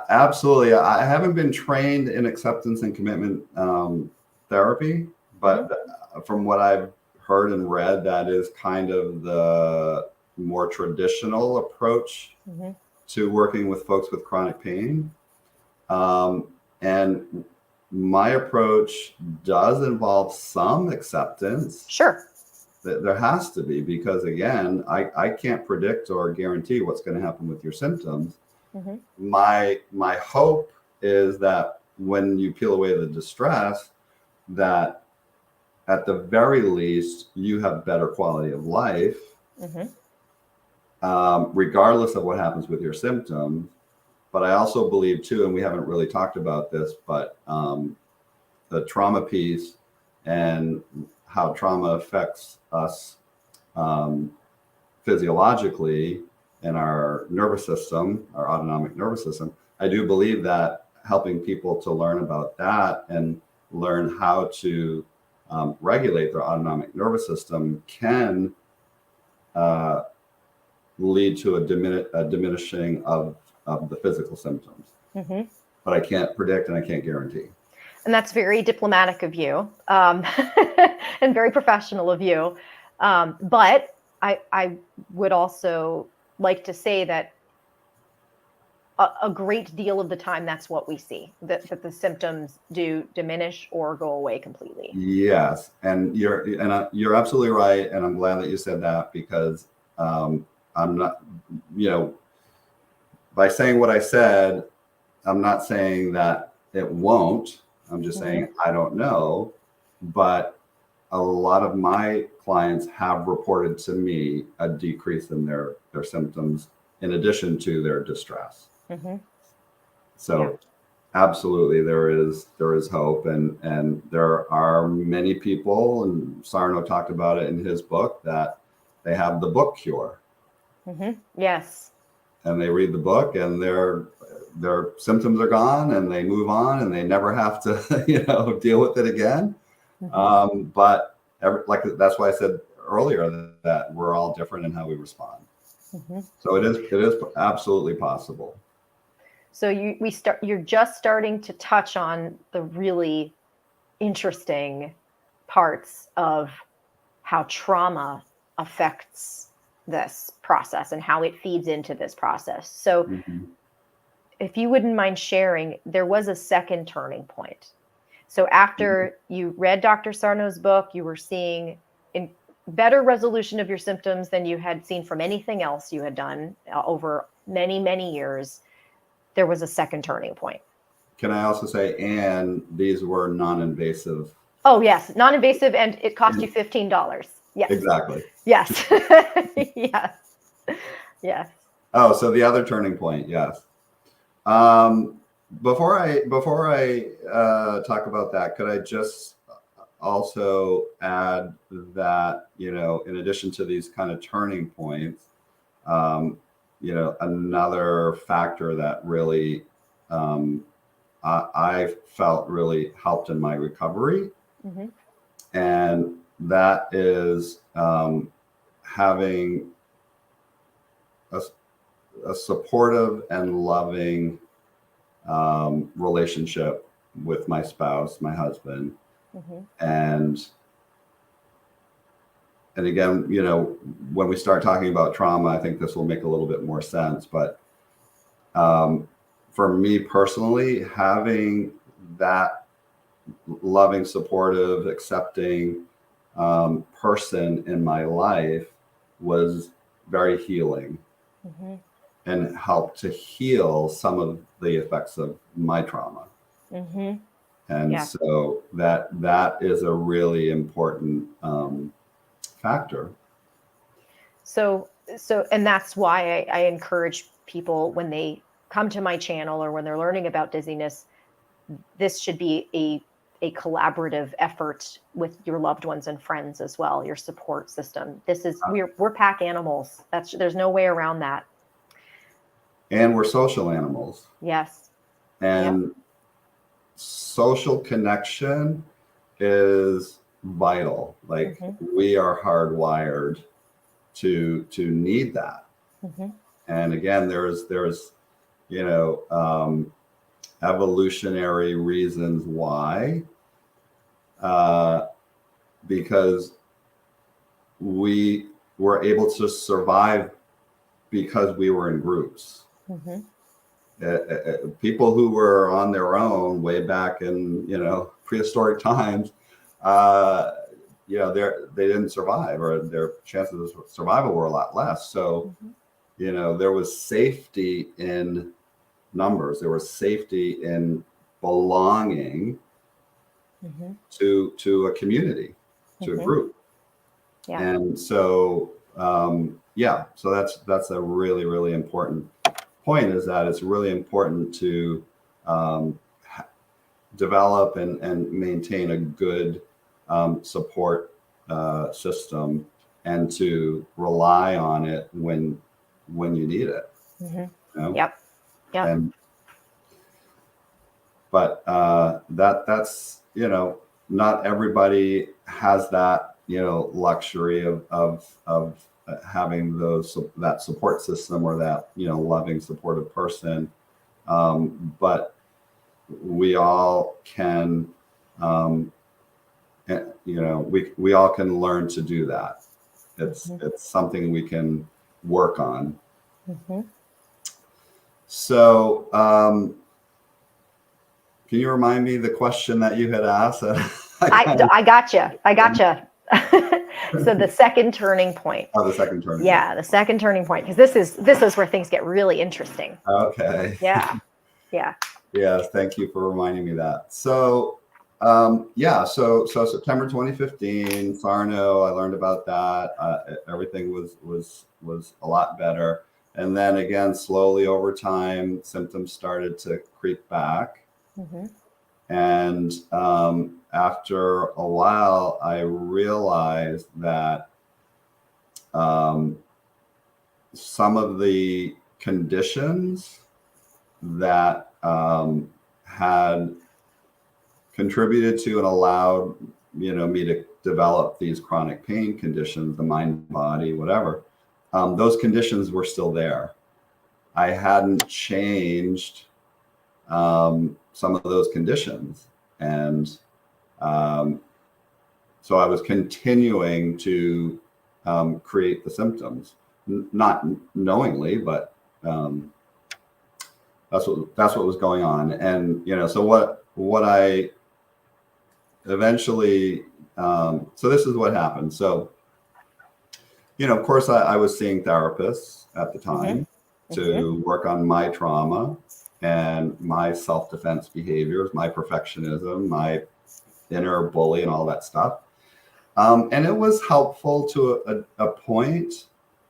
Absolutely. I haven't been trained in acceptance and commitment therapy, but from what I've heard and read, that is kind of the more traditional approach to working with folks with chronic pain. And my approach does involve some acceptance. Sure. There has to be, because again, I can't predict or guarantee what's going to happen with your symptoms. My hope is that when you peel away the distress, that at the very least, you have better quality of life, regardless of what happens with your symptoms. But I also believe too, and we haven't really talked about this, but the trauma piece and how trauma affects us physiologically in our nervous system, our autonomic nervous system. I do believe that helping people to learn about that and learn how to regulate their autonomic nervous system can lead to a diminishing of the physical symptoms. But I can't predict and I can't guarantee. And that's very diplomatic of you, and very professional of you. But I would also like to say that a great deal of the time, that's what we see, that the symptoms do diminish or go away completely. Yes, and you're absolutely right, and I'm glad that you said that, because I'm not, by saying what I said, I'm not saying that it won't. I'm just saying I don't know, but a lot of my clients have reported to me a decrease in their symptoms in addition to their distress. So absolutely, there is hope, and there are many people, and Sarno talked about it in his book, that they have the book cure. Yes. And they read the book and their symptoms are gone and they move on and they never have to deal with it again. But that's why I said earlier that we're all different in how we respond. So it is absolutely possible. So you're just starting to touch on the really interesting parts of how trauma affects this process and how it feeds into this process. So if you wouldn't mind sharing, there was a second turning point. So after you read Dr. Sarno's book, you were seeing in better resolution of your symptoms than you had seen from anything else you had done over many, many years. There was a second turning point. Can I also say, and these were non-invasive? Oh, yes. Non-invasive, and it cost you $15. Yes. Exactly. Yes. Yes. Yes. Oh, so the other turning point, yes. Before I talk about that, could I just also add that, in addition to these kind of turning points, another factor that really I felt really helped in my recovery, and that is having a supportive and loving relationship with my spouse, my husband. And again, when we start talking about trauma, I think this will make a little bit more sense. But for me personally, having that loving, supportive, accepting person in my life was very healing, and helped to heal some of the effects of my trauma. And so that is a really important factor. So, and that's why I encourage people, when they come to my channel or when they're learning about dizziness, this should be a collaborative effort with your loved ones and friends as well, your support system. We're pack animals. There's no way around that. And we're social animals. Yes. And social connection is vital. Like we are hardwired to need that. And again, there's evolutionary reasons why, because we were able to survive because we were in groups. People who were on their own way back in prehistoric times, they didn't survive, or their chances of survival were a lot less. So there was safety in numbers. There was safety in belonging to a community, to a group. Yeah. And so, so that's a really, really important point, is that it's really important to develop and maintain a good support system, and to rely on it when you need it. You know? Yep. But that's, not everybody has that, luxury of having that support system, or that, loving, supportive person. But we all can, we all can learn to do that. It's something we can work on. So, can you remind me the question that you had asked? I gotcha. So the second turning point. Oh, the second turning point. Yeah, the second turning point, because this is where things get really interesting. Okay. Yeah. Yes, thank you for reminding me that. So, so September 2015, Sarno, I learned about that. Everything was a lot better. And then again, slowly over time, symptoms started to creep back. And after a while, I realized that some of the conditions that had contributed to and allowed me to develop these chronic pain conditions, the mind, body, whatever, those conditions were still there. I hadn't changed some of those conditions, and so I was continuing to create the symptoms, not knowingly, but that's what was going on. And so what I eventually, so this is what happened. So of course I was seeing therapists at the time to work on my trauma and my self-defense behaviors, my perfectionism, my inner bully, and all that stuff. And it was helpful to a point,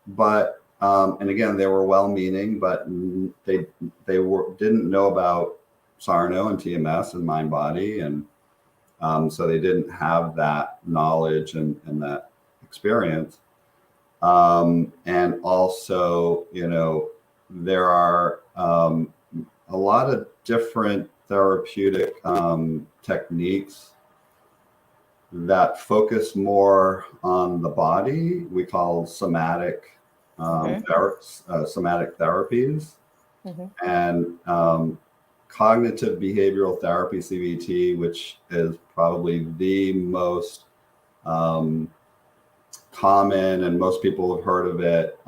but and again, they were well-meaning, but they didn't know about Sarno and TMS and mind body, and so they didn't have that knowledge and that experience. And also, there are a lot of different therapeutic techniques that focus more on the body. We call somatic somatic therapies, and cognitive behavioral therapy, CBT, which is probably the most common and most people have heard of it,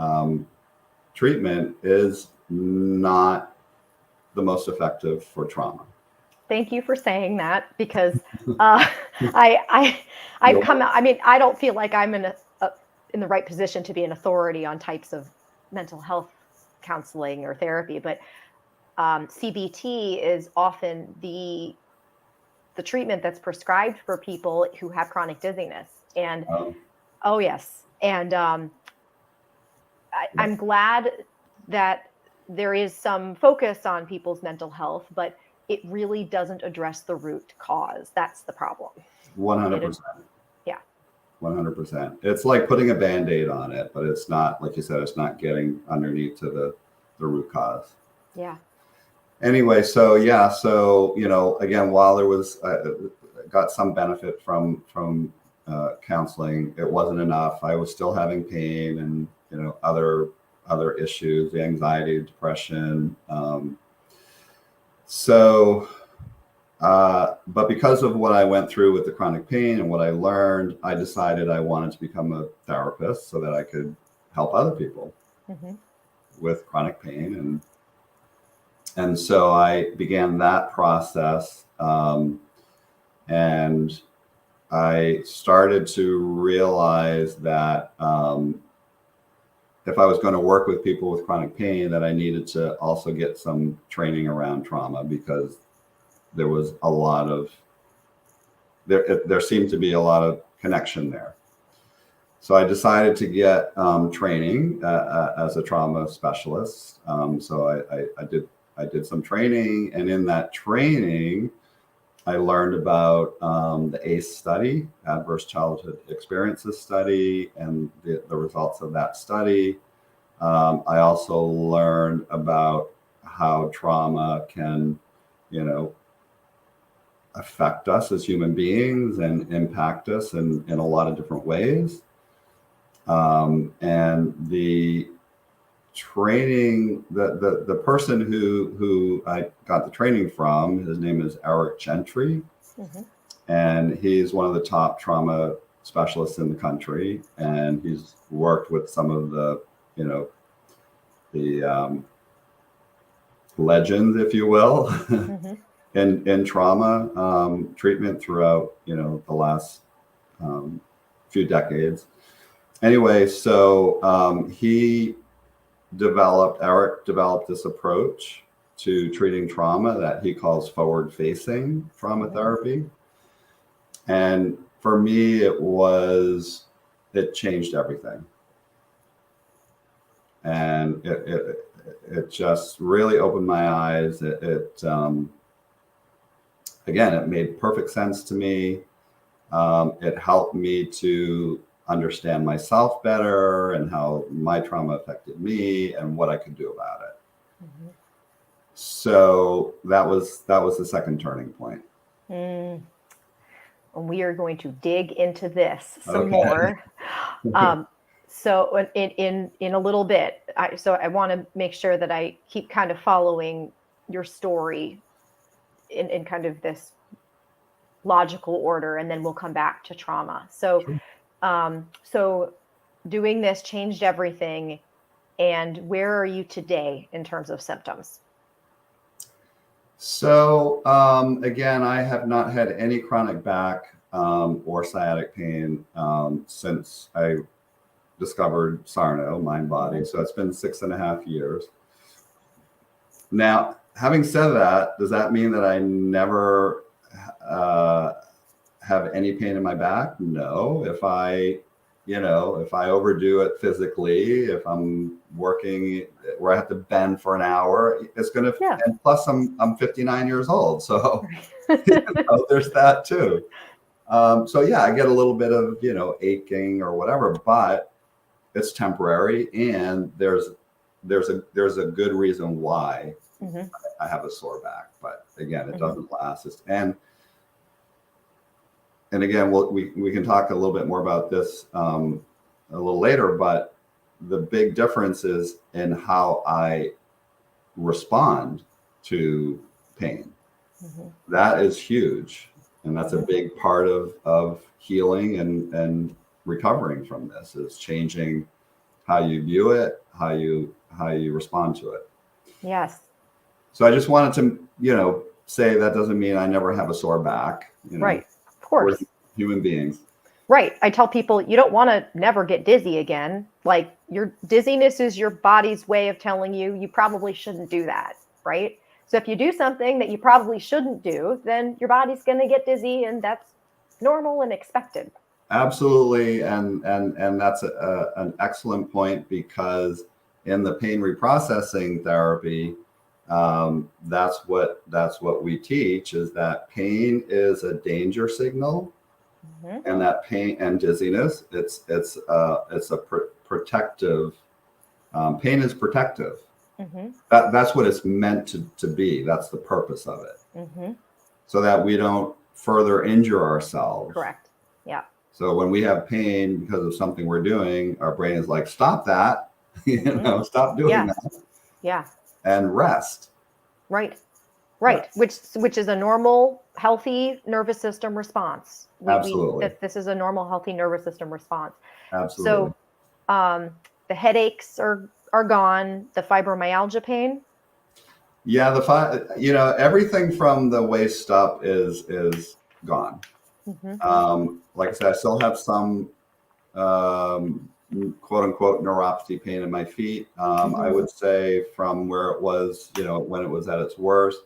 treatment is not the most effective for trauma. Thank you for saying that, because I've come out. I mean, I don't feel like I'm in the right position to be an authority on types of mental health counseling or therapy, but CBT is often the treatment that's prescribed for people who have chronic dizziness. And oh yes, and I'm glad that there is some focus on people's mental health, but it really doesn't address the root cause. That's the problem. 100%. Yeah. 100%. It's like putting a Band-Aid on it, but it's not, like you said, it's not getting underneath to the root cause. Yeah. Anyway, so again, while there was got some benefit from counseling, it wasn't enough. I was still having pain and other issues, the anxiety, depression. But because of what I went through with the chronic pain and what I learned, I decided I wanted to become a therapist so that I could help other people with chronic pain. And so I began that process, and I started to realize that if I was going to work with people with chronic pain, that I needed to also get some training around trauma, because there was a lot of, there seemed to be a lot of connection there. So I decided to get training as a trauma specialist. So I did some training, and in that training, I learned about the ACE study, Adverse Childhood Experiences study, and the results of that study. I also learned about how trauma can, affect us as human beings and impact us in a lot of different ways. And the training, the person who I got the training from, his name is Eric Gentry, and he's one of the top trauma specialists in the country, and he's worked with some of the legends, if you will, in trauma treatment throughout the last few decades. Anyway, so Eric developed this approach to treating trauma that he calls forward-facing trauma therapy. And for me, it changed everything. And it just really opened my eyes. Again, it made perfect sense to me. It helped me to understand myself better and how my trauma affected me and what I could do about it. So that was the second turning point. And we are going to dig into this some more. So in a little bit, I want to make sure that I keep kind of following your story in kind of this logical order, and then we'll come back to trauma. So, so doing this changed everything. And where are you today in terms of symptoms? So again, I have not had any chronic back or sciatic pain since I discovered Sarno, mindbody. So it's been 6.5 years. Now, having said that, does that mean that I never have any pain in my back? No. If I overdo it physically, if I'm working where I have to bend for an hour, it's going to, and plus I'm 59 years old. So there's that too. So yeah, I get a little bit of, aching or whatever, but it's temporary. And there's a good reason why I have a sore back, but again, it doesn't last. And again, we can talk a little bit more about this a little later, but the big difference is in how I respond to pain. That is huge. And that's a big part of healing and recovering from this, is changing how you view it, how you respond to it. Yes. So I just wanted to, say that doesn't mean I never have a sore back. Right. Of course. We're human beings. Right. I tell people you don't want to never get dizzy again. Like, your dizziness is your body's way of telling you probably shouldn't do that. Right. So if you do something that you probably shouldn't do, then your body's going to get dizzy, and that's normal and expected. Absolutely. And that's an excellent point, because in the pain reprocessing therapy, that's what we teach, is that pain is a danger signal, and that pain and dizziness, it's a protective. Pain is protective. That's what it's meant to be. That's the purpose of it, so that we don't further injure ourselves. Correct. Yeah. So when we have pain because of something we're doing, our brain is like, stop that, stop doing that. Yeah. And rest. Right. Yes. Which is a normal, healthy nervous system response. Absolutely. This is a normal, healthy nervous system response. Absolutely. So the headaches are gone. The fibromyalgia pain. Yeah. Everything from the waist up is gone. Like I said, I still have some quote unquote neuropathy pain in my feet. I would say from where it was, when it was at its worst,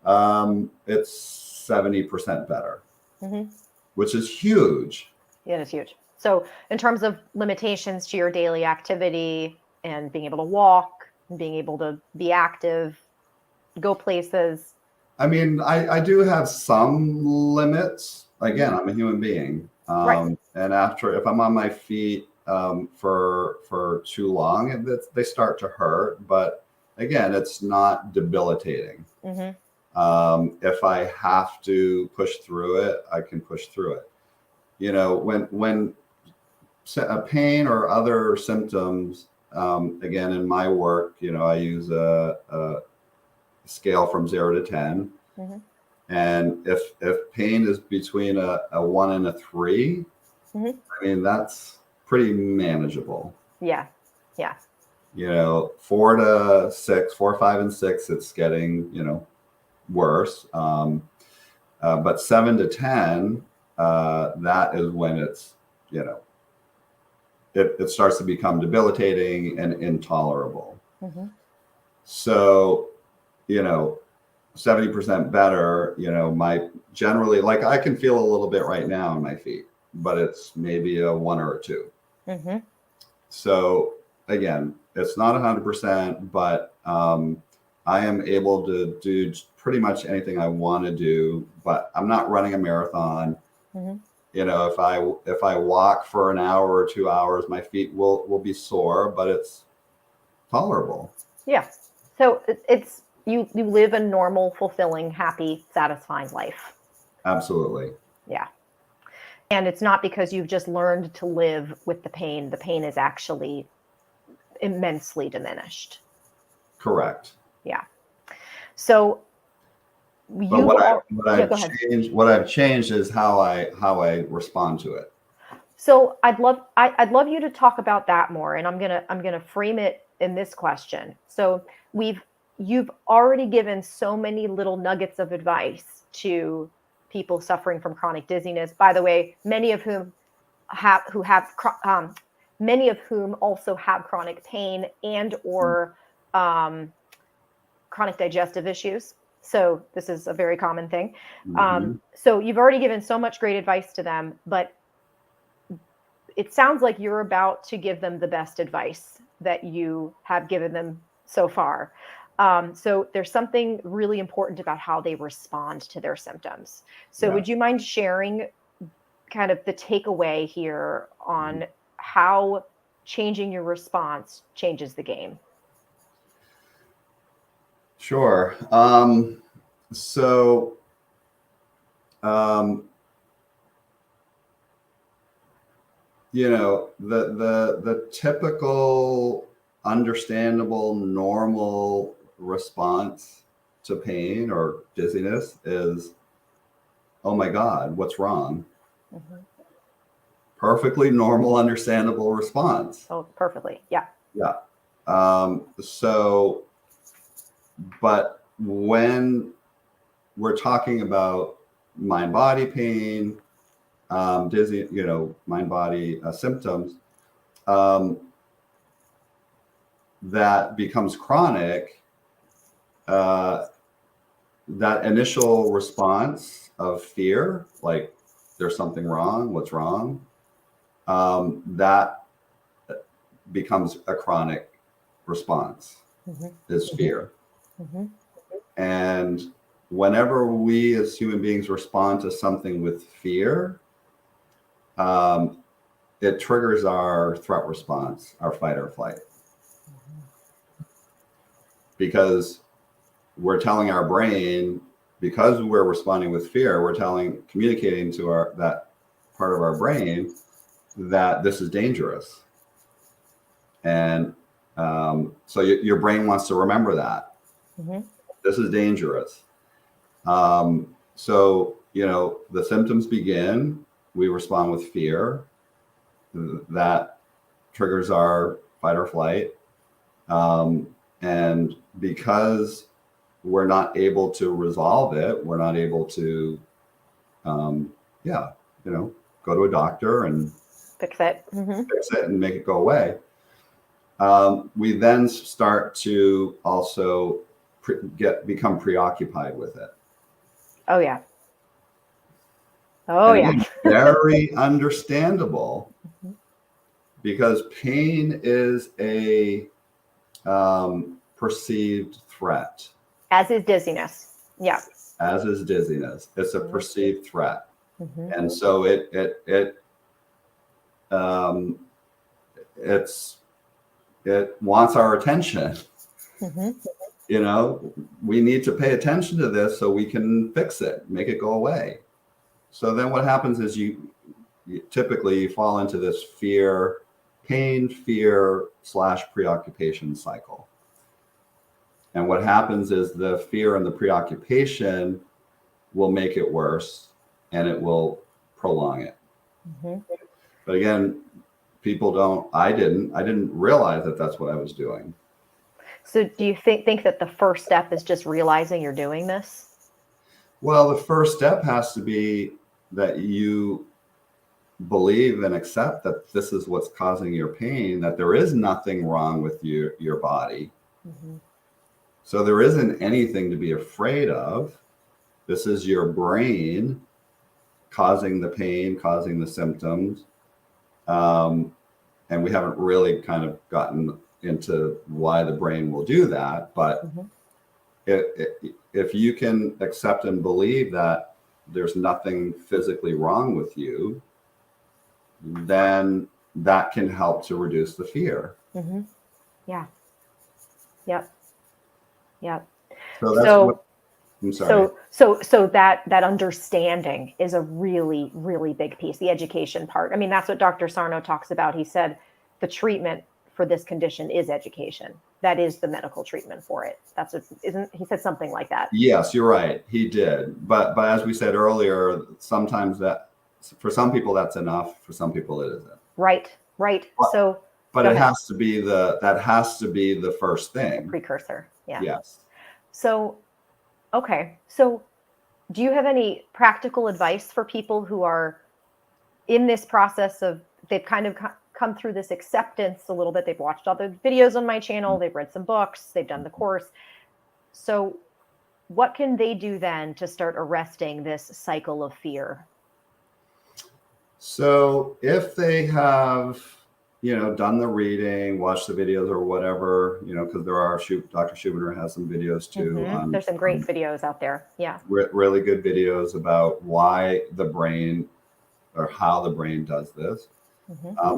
It's 70% better, Mm-hmm. which is huge. It is huge. So in terms of limitations to your daily activity and being able to walk, and being able to be active, go places. I mean, I do have some limits. Again, I'm a human being. Right. And if I'm on my feet for too long, they start to hurt. But again, it's not debilitating. Mm-hmm. If I have to push through it, I can push through it. You know, when a pain or other symptoms, again, in my work, you know, I use a scale from 0 to 10. Mm-hmm. And if pain is between a 1 and a 3, Mm-hmm. I mean, that's pretty manageable. Yeah. Yeah. You know, 4 to 6, 4, 5, and 6, it's getting, you know, worse. But 7 to 10, that is when it's, you know, it starts to become debilitating and intolerable. Mm-hmm. So, you know, 70% better, you know, generally, like I can feel a little bit right now in my feet, but it's maybe a 1 or a 2. Mm-hmm. So again, it's not 100%, but I am able to do pretty much anything I want to do, but I'm not running a marathon. Mm-hmm. You know, if I walk for an hour or 2 hours, my feet will be sore, but it's tolerable. Yeah. So it's you live a normal, fulfilling, happy, satisfying life. Absolutely. Yeah. And it's not because you've just learned to live with the pain. The pain is actually immensely diminished. Correct. Yeah. So But what I've changed is how I respond to it. So I'd love you to talk about that more, and I'm gonna frame it in this question. So you've already given so many little nuggets of advice to people suffering from chronic dizziness. By the way, many of whom many of whom also have chronic pain and or chronic digestive issues. So this is a very common thing. Mm-hmm. So you've already given so much great advice to them, but it sounds like you're about to give them the best advice that you have given them so far. So there's something really important about how they respond to their symptoms. So would you mind sharing kind of the takeaway here on how changing your response changes the game? Sure. You know, the typical, understandable, normal response to pain or dizziness is, oh my God, what's wrong? Mm-hmm. Perfectly normal, understandable response. Oh, perfectly. Yeah. Yeah. But when we're talking about mind-body pain, dizzy, you know, mind-body symptoms, that becomes chronic, that initial response of fear, like there's something wrong, what's wrong, that becomes a chronic response, is fear. Mm-hmm. And whenever we as human beings respond to something with fear, it triggers our threat response, our fight or flight. Because we're telling our brain, because we're responding with fear, we're communicating to that part of our brain that this is dangerous. And so your brain wants to remember that. Mm-hmm. This is dangerous. So, you know, the symptoms begin, we respond with fear. That triggers our fight or flight. And because we're not able to resolve it, we're not able to, you know, go to a doctor and fix it and make it go away. We then start to also become preoccupied with it. Oh yeah. Oh And yeah. again, very understandable, Mhm. because pain is a perceived threat. As is dizziness. Yeah. As is dizziness. It's a Mhm. perceived threat. Mhm. And so um, it wants our attention. Mhm. You know, we need to pay attention to this so we can fix it, make it go away. So then what happens is you typically fall into this pain, fear / preoccupation cycle. And what happens is the fear and the preoccupation will make it worse, and it will prolong it. Mhm. But again, I didn't realize that that's what I was doing. So do you think that the first step is just realizing you're doing this? Well, the first step has to be that you believe and accept that this is what's causing your pain, that there is nothing wrong with your body. Mhm. So there isn't anything to be afraid of. This is your brain causing the pain, causing the symptoms. And we haven't really kind of gotten into why the brain will do that. But Mhm. if you can accept and believe that there's nothing physically wrong with you, then that can help to reduce the fear. Mhm. Yeah. Yep. Yep. So that's what So I'm sorry. so that understanding is a really, really big piece, the education part. I mean, that's what Dr. Sarno talks about. He said the treatment for this condition is education. That is the medical treatment for it. That's what isn't he said something like that. Yes, you're right. He did. But as we said earlier, sometimes that for some people that's enough, for some people it isn't. Right. So But go it ahead. has to be the first thing. Precursor. Yeah. Yes. So okay. So do you have any practical advice for people who are in this process of they've kind of come through this acceptance a little bit? They've watched other videos on my channel, they've read some books, they've done the course. So what can they do then to start arresting this cycle of fear? So if they have, done the reading, watched the videos or whatever, because there are Dr. Schubiner has some videos too There's some great videos out there. Yeah. really good videos about why the brain or how the brain does this.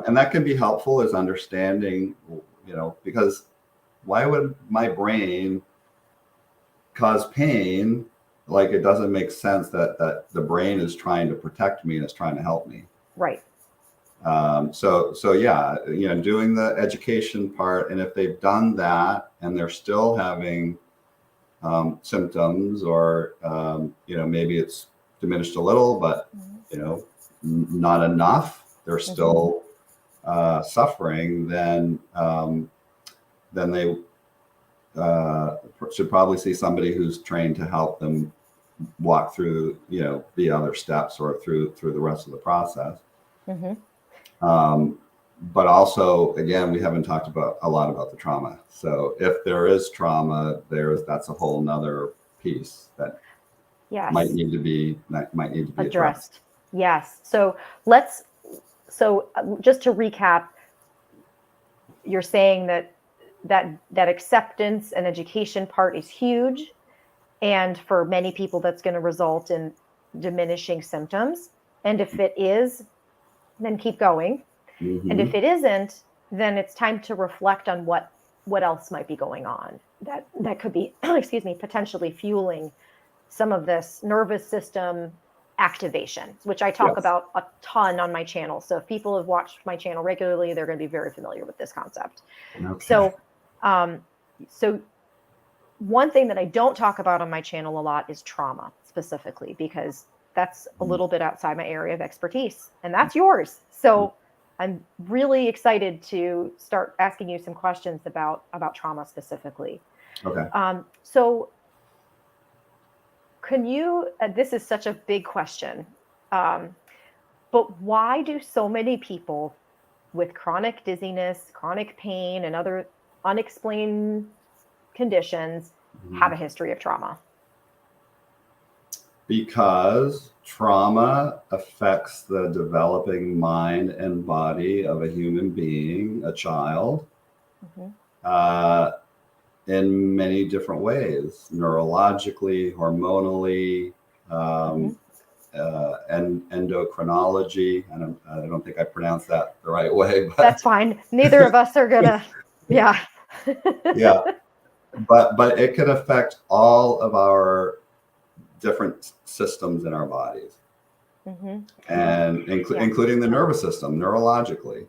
And that can be helpful as understanding, because why would my brain cause pain? Like, it doesn't make sense that the brain is trying to protect me and is trying to help me. Right. So yeah, doing the education part, and if they've done that and they're still having symptoms, or maybe it's diminished a little, but not enough, they're still suffering, then they should probably see somebody who's trained to help them walk through the other steps or through the rest of the process. But also, again, we haven't talked a lot about the trauma. So if there is trauma, that's a whole nother piece that might need to be addressed. Yes. So just to recap, you're saying that acceptance and education part is huge. And for many people, that's going to result in diminishing symptoms. And if it is, then keep going. And if it isn't, then it's time to reflect on what else might be going on that could be, excuse me, potentially fueling some of this nervous system activation, which I talk about a ton on my channel. So if people have watched my channel regularly, they're going to be very familiar with this concept. Okay. So one thing that I don't talk about on my channel a lot is trauma specifically, because that's a little bit outside my area of expertise, and that's yours. So I'm really excited to start asking you some questions about trauma specifically. Okay. So can you, this is such a big question, but why do so many people with chronic dizziness, chronic pain, and other unexplained conditions have a history of trauma? Because trauma affects the developing mind and body of a human being, a child, in many different ways, neurologically, hormonally, and endocrinology. I don't think I pronounced that the right way, but that's fine. Neither of us are gonna, yeah. Yeah, but it can affect all of our different systems in our bodies, and including the nervous system, neurologically.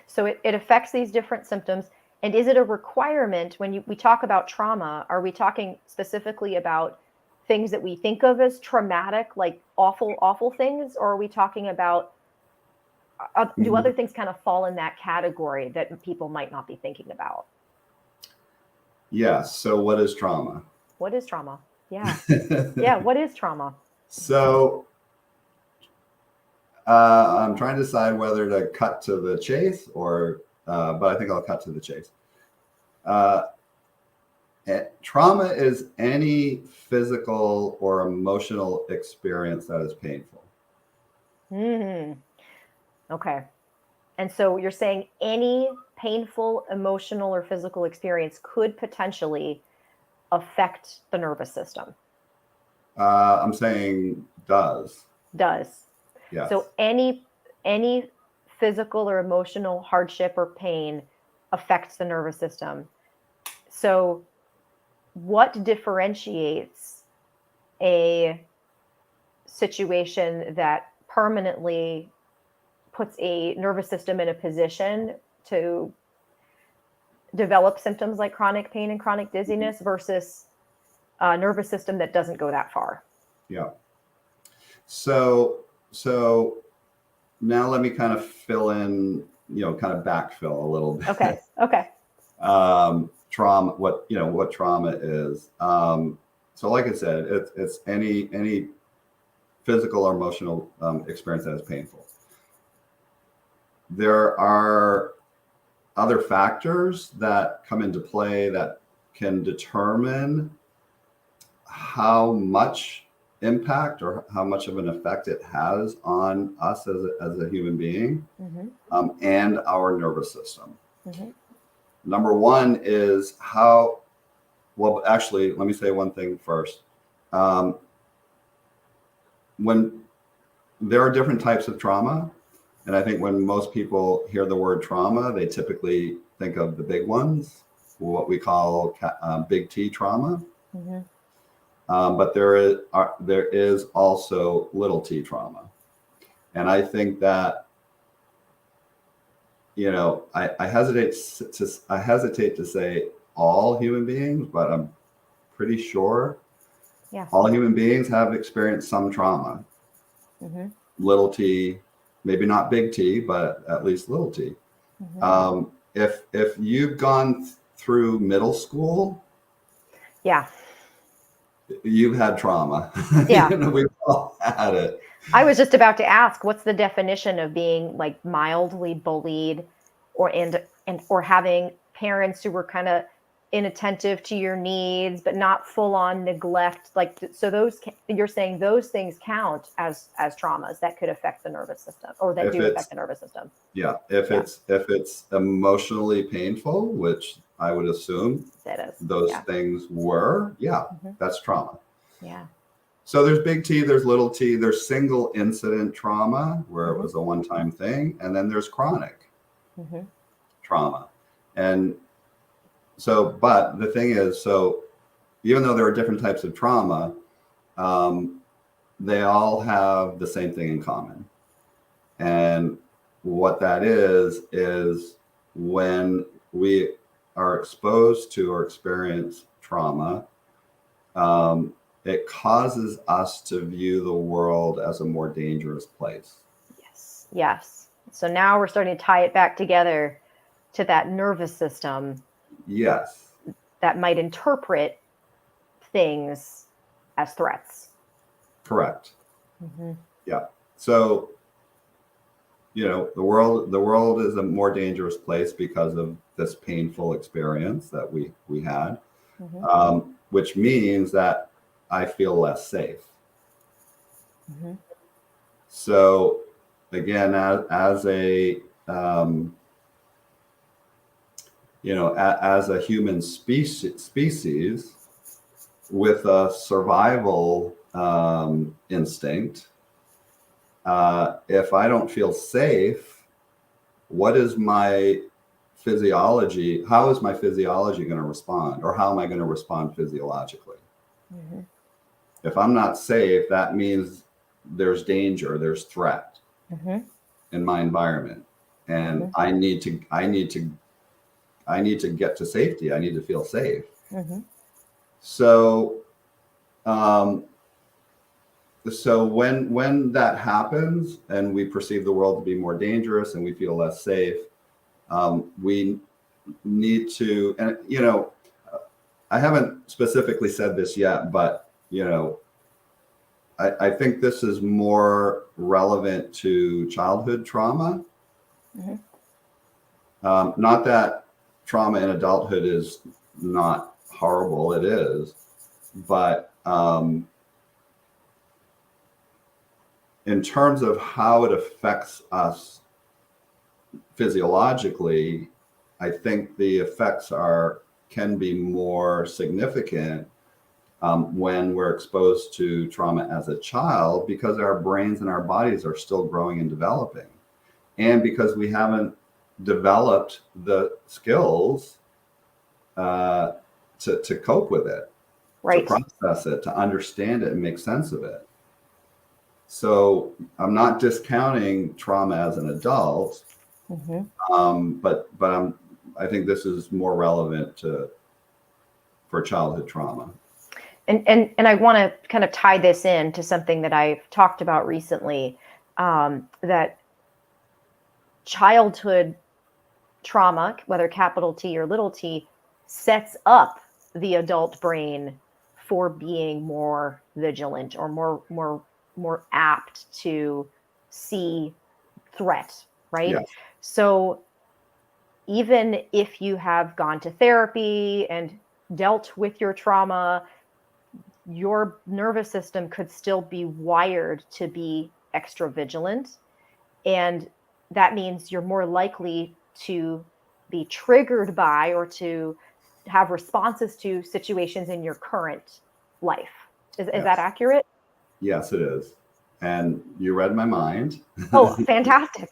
So it affects these different symptoms. And is it a requirement when we talk about trauma? Are we talking specifically about things that we think of as traumatic, like awful things? Or are we talking about, do other things kind of fall in that category that people might not be thinking about? Yeah. So what is trauma? What is trauma? Yeah. Yeah. What is trauma? So I'm trying to decide whether to cut to the chase but I think I'll cut to the chase. Trauma is any physical or emotional experience that is painful. Okay. And so you're saying any painful emotional or physical experience could potentially affect the nervous system? I'm saying does. Yes. So any physical or emotional hardship or pain affects the nervous system. So what differentiates a situation that permanently puts a nervous system in a position to develop symptoms like chronic pain and chronic dizziness versus a nervous system that doesn't go that far? Yeah. So now let me kind of fill in, kind of backfill a little bit. Okay. Trauma, what trauma is. So like I said, it's any physical or emotional experience that is painful. There are other factors that come into play that can determine how much impact or how much of an effect it has on us as a human being, and our nervous system. Number one is actually, let me say one thing first. When there are different types of trauma, and I think when most people hear the word trauma, they typically think of the big ones, what we call big T trauma. But there is also little t trauma. And I think that, I hesitate to say all human beings, but I'm pretty sure all human beings have experienced some trauma. Little t, maybe not big T, but at least little t. If you've gone through middle school, you've had trauma. We've all had it. I was just about to ask, what's the definition of being like mildly bullied or having parents who were kind of inattentive to your needs, but not full on neglect? Like, so you're saying those things count as traumas that could affect the nervous system, or that do affect the nervous system. Yeah. If it's emotionally painful, which I would assume those things were, that's trauma. Yeah. So there's big T, there's little t, there's single incident trauma where it was a one-time thing, and then there's chronic trauma. And so, but the thing is, so even though there are different types of trauma, they all have the same thing in common. And what that is when we are exposed to or experience trauma, it causes us to view the world as a more dangerous place. Yes. So now we're starting to tie it back together to that nervous system. Yes. That might interpret things as threats. Correct. Yeah. So, the world is a more dangerous place because of this painful experience that we had. which means that I feel less safe. So again, as a as a human species with a survival instinct, if I don't feel safe, what is my physiology? How is my physiology going to respond, or how am I going to respond physiologically? If I'm not safe, that means there's danger, there's threat in my environment, and I need to get to safety. I need to feel safe. So, so when that happens, and we perceive the world to be more dangerous, and we feel less safe, we need to, and I haven't specifically said this yet, but I think this is more relevant to childhood trauma. Not that trauma in adulthood is not horrible, it is, but in terms of how it affects us physiologically, I think the effects can be more significant when we're exposed to trauma as a child, because our brains and our bodies are still growing and developing, and because we haven't developed the skills to cope with it, to process it, to understand it and make sense of it. So I'm not discounting trauma as an adult, but I think this is more relevant for childhood trauma. And I want to kind of tie this in to something that I've talked about recently, that childhood trauma, whether capital T or little t, sets up the adult brain for being more vigilant or more apt to see threat, right? Yes. So even if you have gone to therapy and dealt with your trauma, your nervous system could still be wired to be extra vigilant. And that means you're more likely to be triggered by or to have responses to situations in your current life. Is that accurate? Yes, it is. And you read my mind. Oh, fantastic.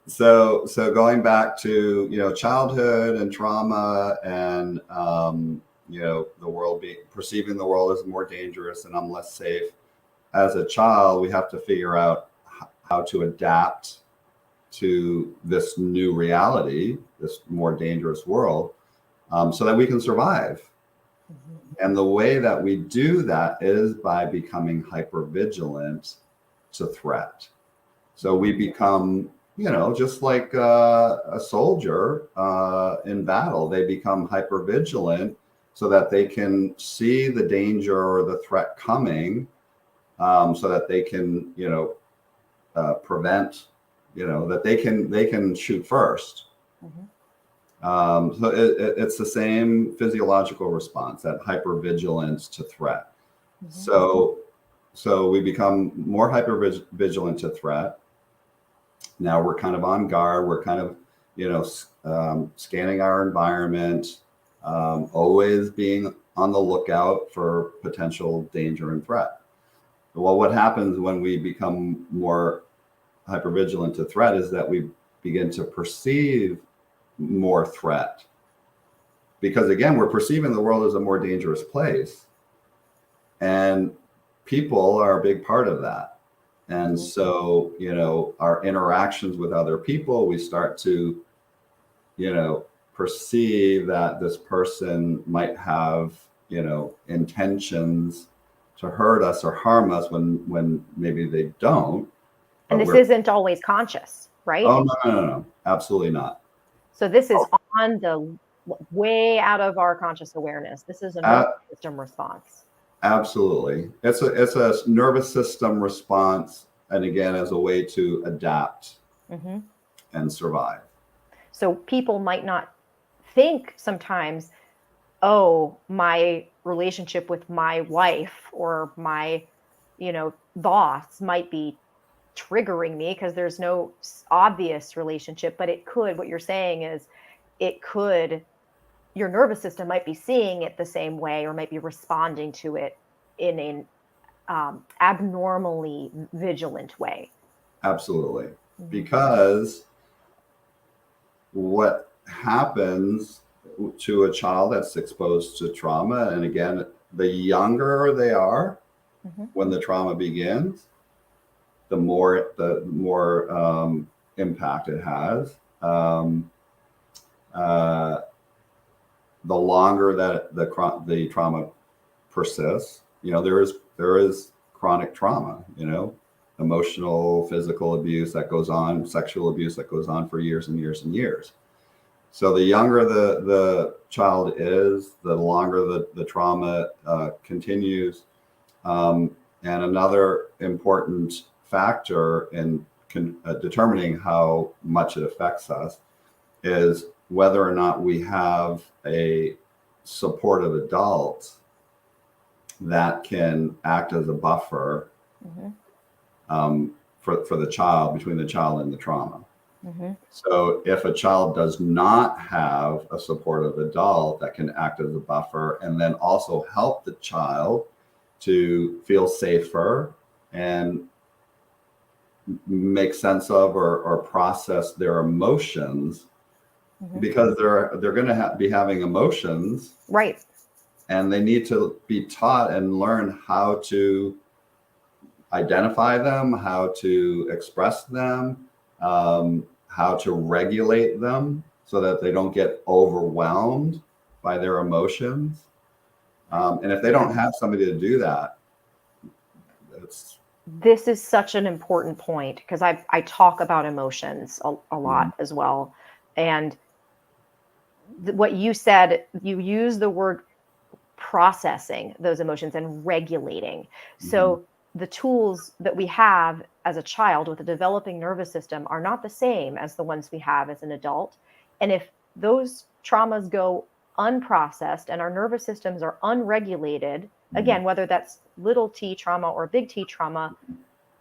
So going back to, childhood and trauma and, the world perceiving the world as more dangerous and I'm less safe. As a child, we have to figure out how to adapt to this new reality, this more dangerous world, so that we can survive. And the way that we do that is by becoming hypervigilant to threat. So we become, just like a soldier in battle, they become hypervigilant so that they can see the danger or the threat coming, so that they can, prevent, that they can shoot first. So it's the same physiological response, that hypervigilance to threat. So we become more hypervigilant to threat. Now we're kind of on guard. We're kind of, scanning our environment, always being on the lookout for potential danger and threat. Well, what happens when we become more hypervigilant to threat is that we begin to perceive more threat, because again, we're perceiving the world as a more dangerous place, and people are a big part of that. And so, our interactions with other people, we start to, perceive that this person might have, intentions to hurt us or harm us when maybe they don't. And this isn't always conscious, right? Oh, no, absolutely not. So this is on the way out of our conscious awareness. This is a nervous system response. Absolutely. It's a nervous system response. And again, as a way to adapt and survive. So people might not think sometimes, oh, my relationship with my wife or my, boss might be triggering me because there's no obvious relationship, but it could, what you're saying is it could, your nervous system might be seeing it the same way or might be responding to it in an abnormally vigilant way. Absolutely. Because what happens to a child that's exposed to trauma, and again, the younger they are when the trauma begins, the more impact it has. The longer that the trauma persists, there is chronic trauma, emotional, physical abuse that goes on, sexual abuse that goes on for years and years and years. So the younger the child is, the longer the trauma continues. And another important factor in determining how much it affects us is whether or not we have a supportive adult that can act as a buffer for the child, between the child and the trauma. So if a child does not have a supportive adult that can act as a buffer and then also help the child to feel safer and make sense of or process their emotions, because they're going to be having emotions, right? And they need to be taught and learn how to identify them, how to express them, how to regulate them so that they don't get overwhelmed by their emotions. And if they don't have somebody to do that, this is such an important point, because I talk about emotions a lot as well. And what you said, you use the word processing those emotions and regulating. So the tools that we have as a child with a developing nervous system are not the same as the ones we have as an adult. And if those traumas go unprocessed and our nervous systems are unregulated, again, whether that's little t trauma or big T trauma,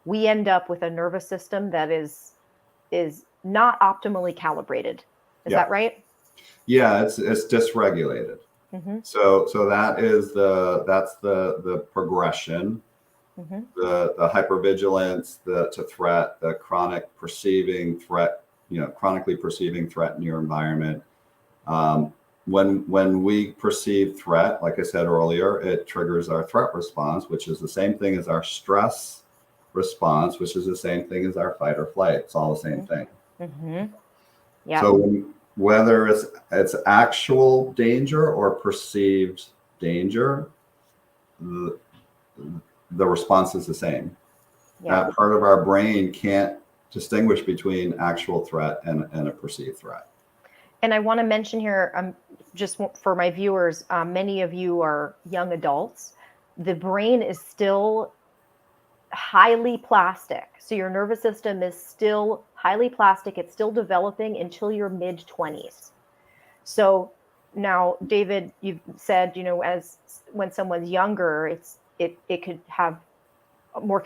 we end up with a nervous system that is not optimally calibrated. Is that right? Yeah, it's dysregulated. So that's the progression, the hypervigilance, to threat, the chronic perceiving threat, chronically perceiving threat in your environment. When we perceive threat, like I said earlier, it triggers our threat response, which is the same thing as our stress response, which is the same thing as our fight or flight. It's all the same thing. Yeah. So whether it's actual danger or perceived danger, the response is the same. That part of our brain can't distinguish between actual threat and a perceived threat. And I want to mention here, just for my viewers, many of you are young adults. The brain is still highly plastic. So your nervous system is still highly plastic. It's still developing until your mid-20s. So now, David, you've said, as when someone's younger, it could have more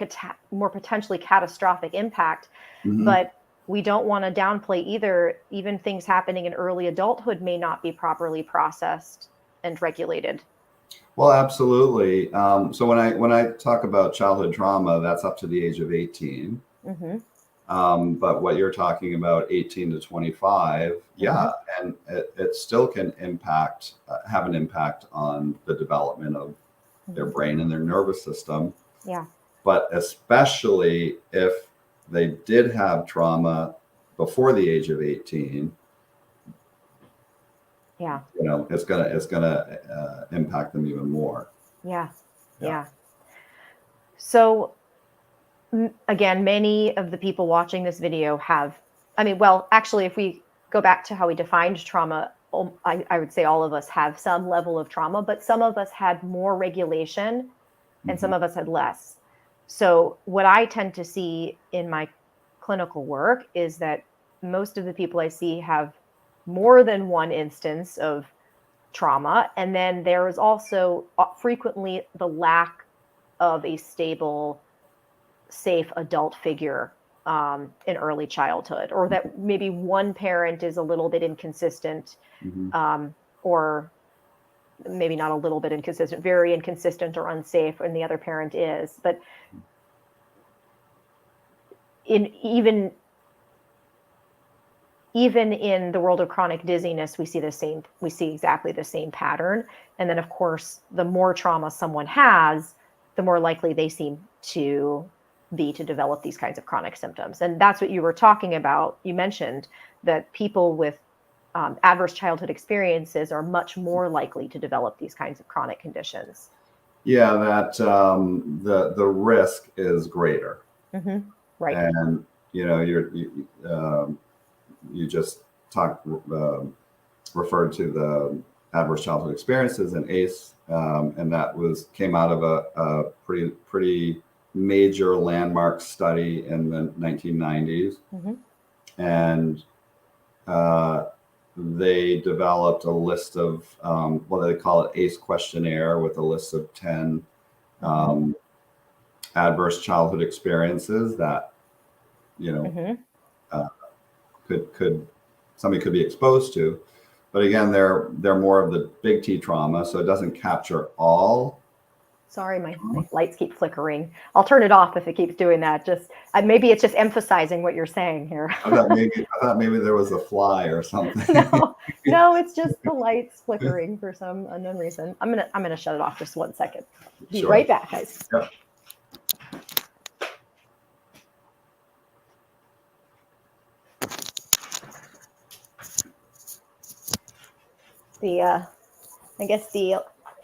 potentially catastrophic impact. But we don't want to downplay either. Even things happening in early adulthood may not be properly processed and regulated. Well, absolutely. So when I talk about childhood trauma, that's up to the age of 18. But what you're talking about, 18 to 25, and it still can have an impact on the development of their brain and their nervous system. Yeah. But especially if they did have trauma before the age of 18, it's gonna impact them even more. Yeah. So again, many of the people watching this video have, actually, if we go back to how we defined trauma, I would say all of us have some level of trauma, but some of us had more regulation and some of us had less. So what I tend to see in my clinical work is that most of the people I see have more than one instance of trauma. And then there is also frequently the lack of a stable, safe adult figure in early childhood, or that maybe one parent is a little bit inconsistent, or maybe not a little bit inconsistent, very inconsistent or unsafe, and the other parent is. But even in the world of chronic dizziness, we see exactly the same pattern. And then, of course, the more trauma someone has, the more likely they seem to be to develop these kinds of chronic symptoms. And that's what you were talking about. You mentioned that people with adverse childhood experiences are much more likely to develop these kinds of chronic conditions. Yeah, that the risk is greater. Right. And you just referred to the adverse childhood experiences and ACE, and that came out of a pretty major landmark study in the 1990s. And they developed a list of what they call it, ACE questionnaire, with a list of 10 adverse childhood experiences that somebody could be exposed to. But again, they're more of the big T trauma, so it doesn't capture all. Sorry, my lights keep flickering. I'll turn it off if it keeps doing that. Just maybe it's just emphasizing what you're saying here. I thought maybe there was a fly or something. No, it's just the lights flickering for some unknown reason. I'm gonna shut it off just 1 second. Be right back, guys. Yep. I guess the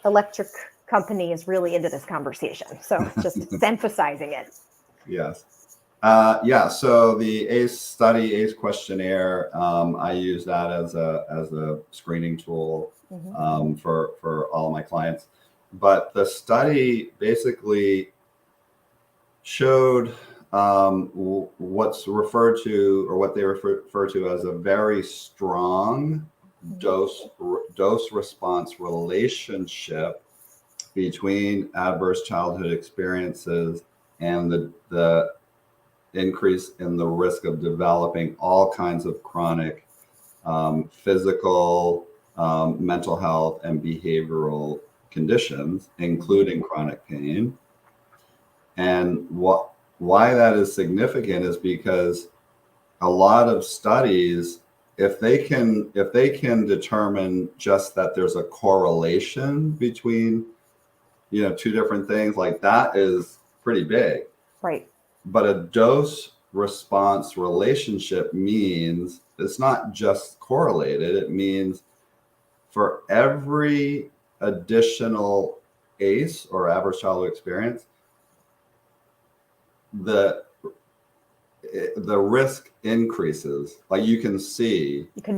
electric company is really into this conversation, so it's emphasizing it. Yes. So the ACE study, ACE questionnaire, I use that as a screening tool for all of my clients. But the study basically showed what's referred to, or what they refer to as, a very strong dose response relationship between adverse childhood experiences and the increase in the risk of developing all kinds of chronic physical, mental health, and behavioral conditions, including chronic pain. And why that is significant is because a lot of studies, if they can determine just that there's a correlation between two different things, like, that is pretty big. Right. But a dose response relationship means it's not just correlated. It means for every additional ACE, or adverse childhood experience, the risk increases. Like, you can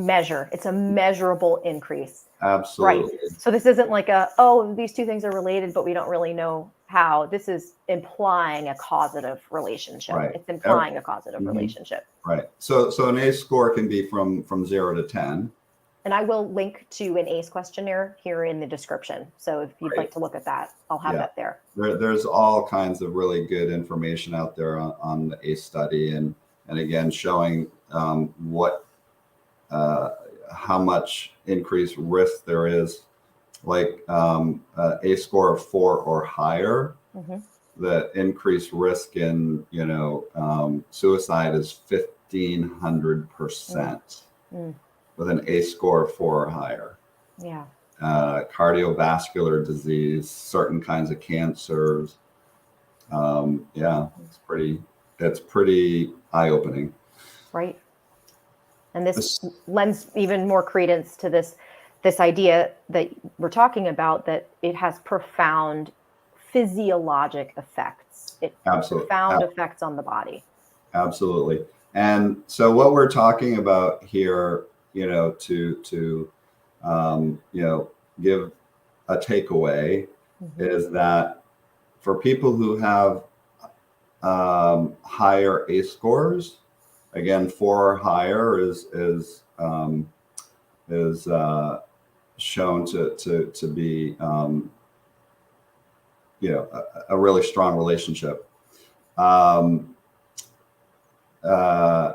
measure. It's a measurable increase. Absolutely. Right. So this isn't like these two things are related, but we don't really know how. This is implying a causative relationship. Right. It's implying a causative relationship. Right. So an ACE score can be from 0 to 10. And I will link to an ACE questionnaire here in the description. So if you'd like to look at that, I'll have that there. There's all kinds of really good information out there on the ACE study, and again, showing how much increased risk there is. Like ACE score of 4 or higher, the increased risk in suicide is 1,500%. With an ACE score of 4 or higher. Yeah. Cardiovascular disease, certain kinds of cancers. It's pretty eye-opening. Right. And this lends even more credence to this idea that we're talking about, that it has profound physiologic effects. Profound effects on the body. Absolutely. And so what we're talking about here, to give a takeaway, is that for people who have higher ACE scores, again, 4 or higher is is shown to be a really strong relationship.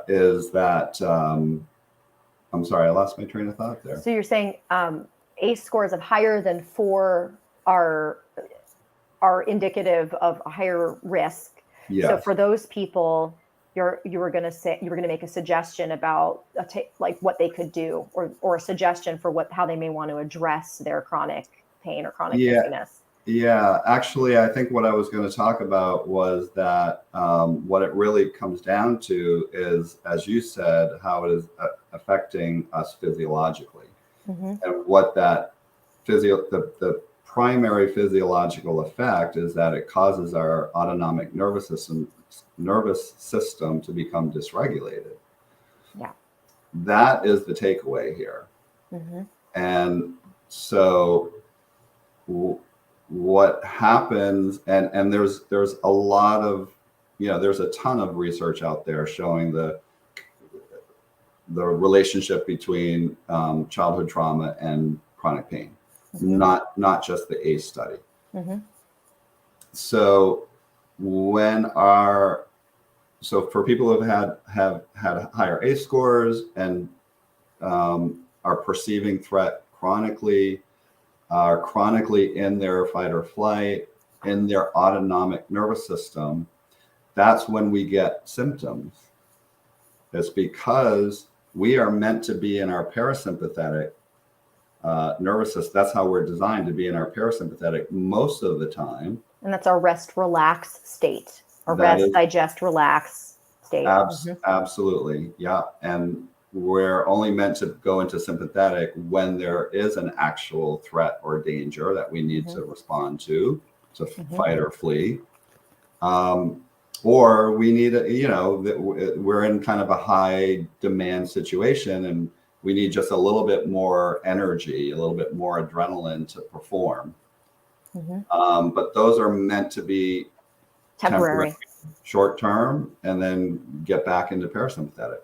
Is that I'm sorry, I lost my train of thought there. So you're saying ACE scores of higher than 4 are indicative of a higher risk. Yes. So for those people, you were going to make a suggestion about like what they could do, or a suggestion for how they may want to address their chronic pain or chronic dizziness. Yeah, actually, I think what I was going to talk about was that what it really comes down to is, as you said, how it is affecting us physiologically, and what that the primary physiological effect is that it causes our autonomic nervous system to become dysregulated. Yeah, that is the takeaway here. And so what happens, and there's a lot of, there's a ton of research out there showing the relationship between childhood trauma and chronic pain, not just the ACE study. So for people who have had higher ACE scores and are perceiving threat chronically, are chronically in their fight or flight, in their autonomic nervous system, that's when we get symptoms. It's because we are meant to be in our parasympathetic nervous system. That's how we're designed, to be in our parasympathetic most of the time. And that's our rest, relax state, or rest, digest, relax state. Absolutely. Yeah. And we're only meant to go into sympathetic when there is an actual threat or danger that we need to respond to fight or flee. Or we need, we're in kind of a high demand situation and we need just a little bit more energy, a little bit more adrenaline to perform. But those are meant to be temporary, short term, and then get back into parasympathetic.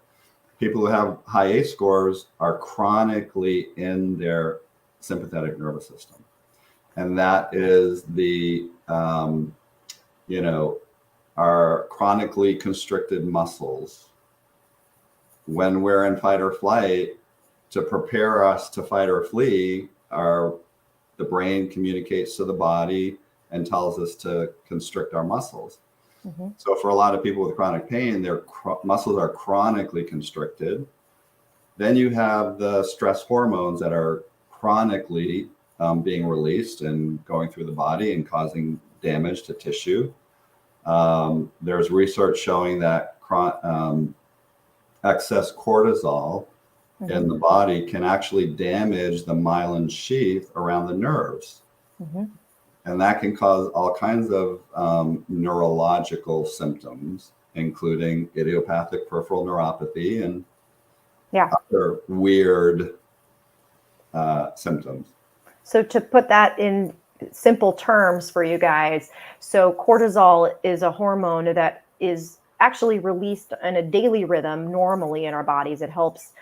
People who have high ACE scores are chronically in their sympathetic nervous system. And that is our chronically constricted muscles. When we're in fight or flight, to prepare us to fight or flee, the brain communicates to the body and tells us to constrict our muscles. So for a lot of people with chronic pain, their muscles are chronically constricted. Then you have the stress hormones that are chronically being released and going through the body and causing damage to tissue. There's research showing that excess cortisol in the body can actually damage the myelin sheath around the nerves. And that can cause all kinds of neurological symptoms, including idiopathic peripheral neuropathy and other weird symptoms. So to put that in simple terms for you guys, so cortisol is a hormone that is actually released in a daily rhythm normally in our bodies. It helps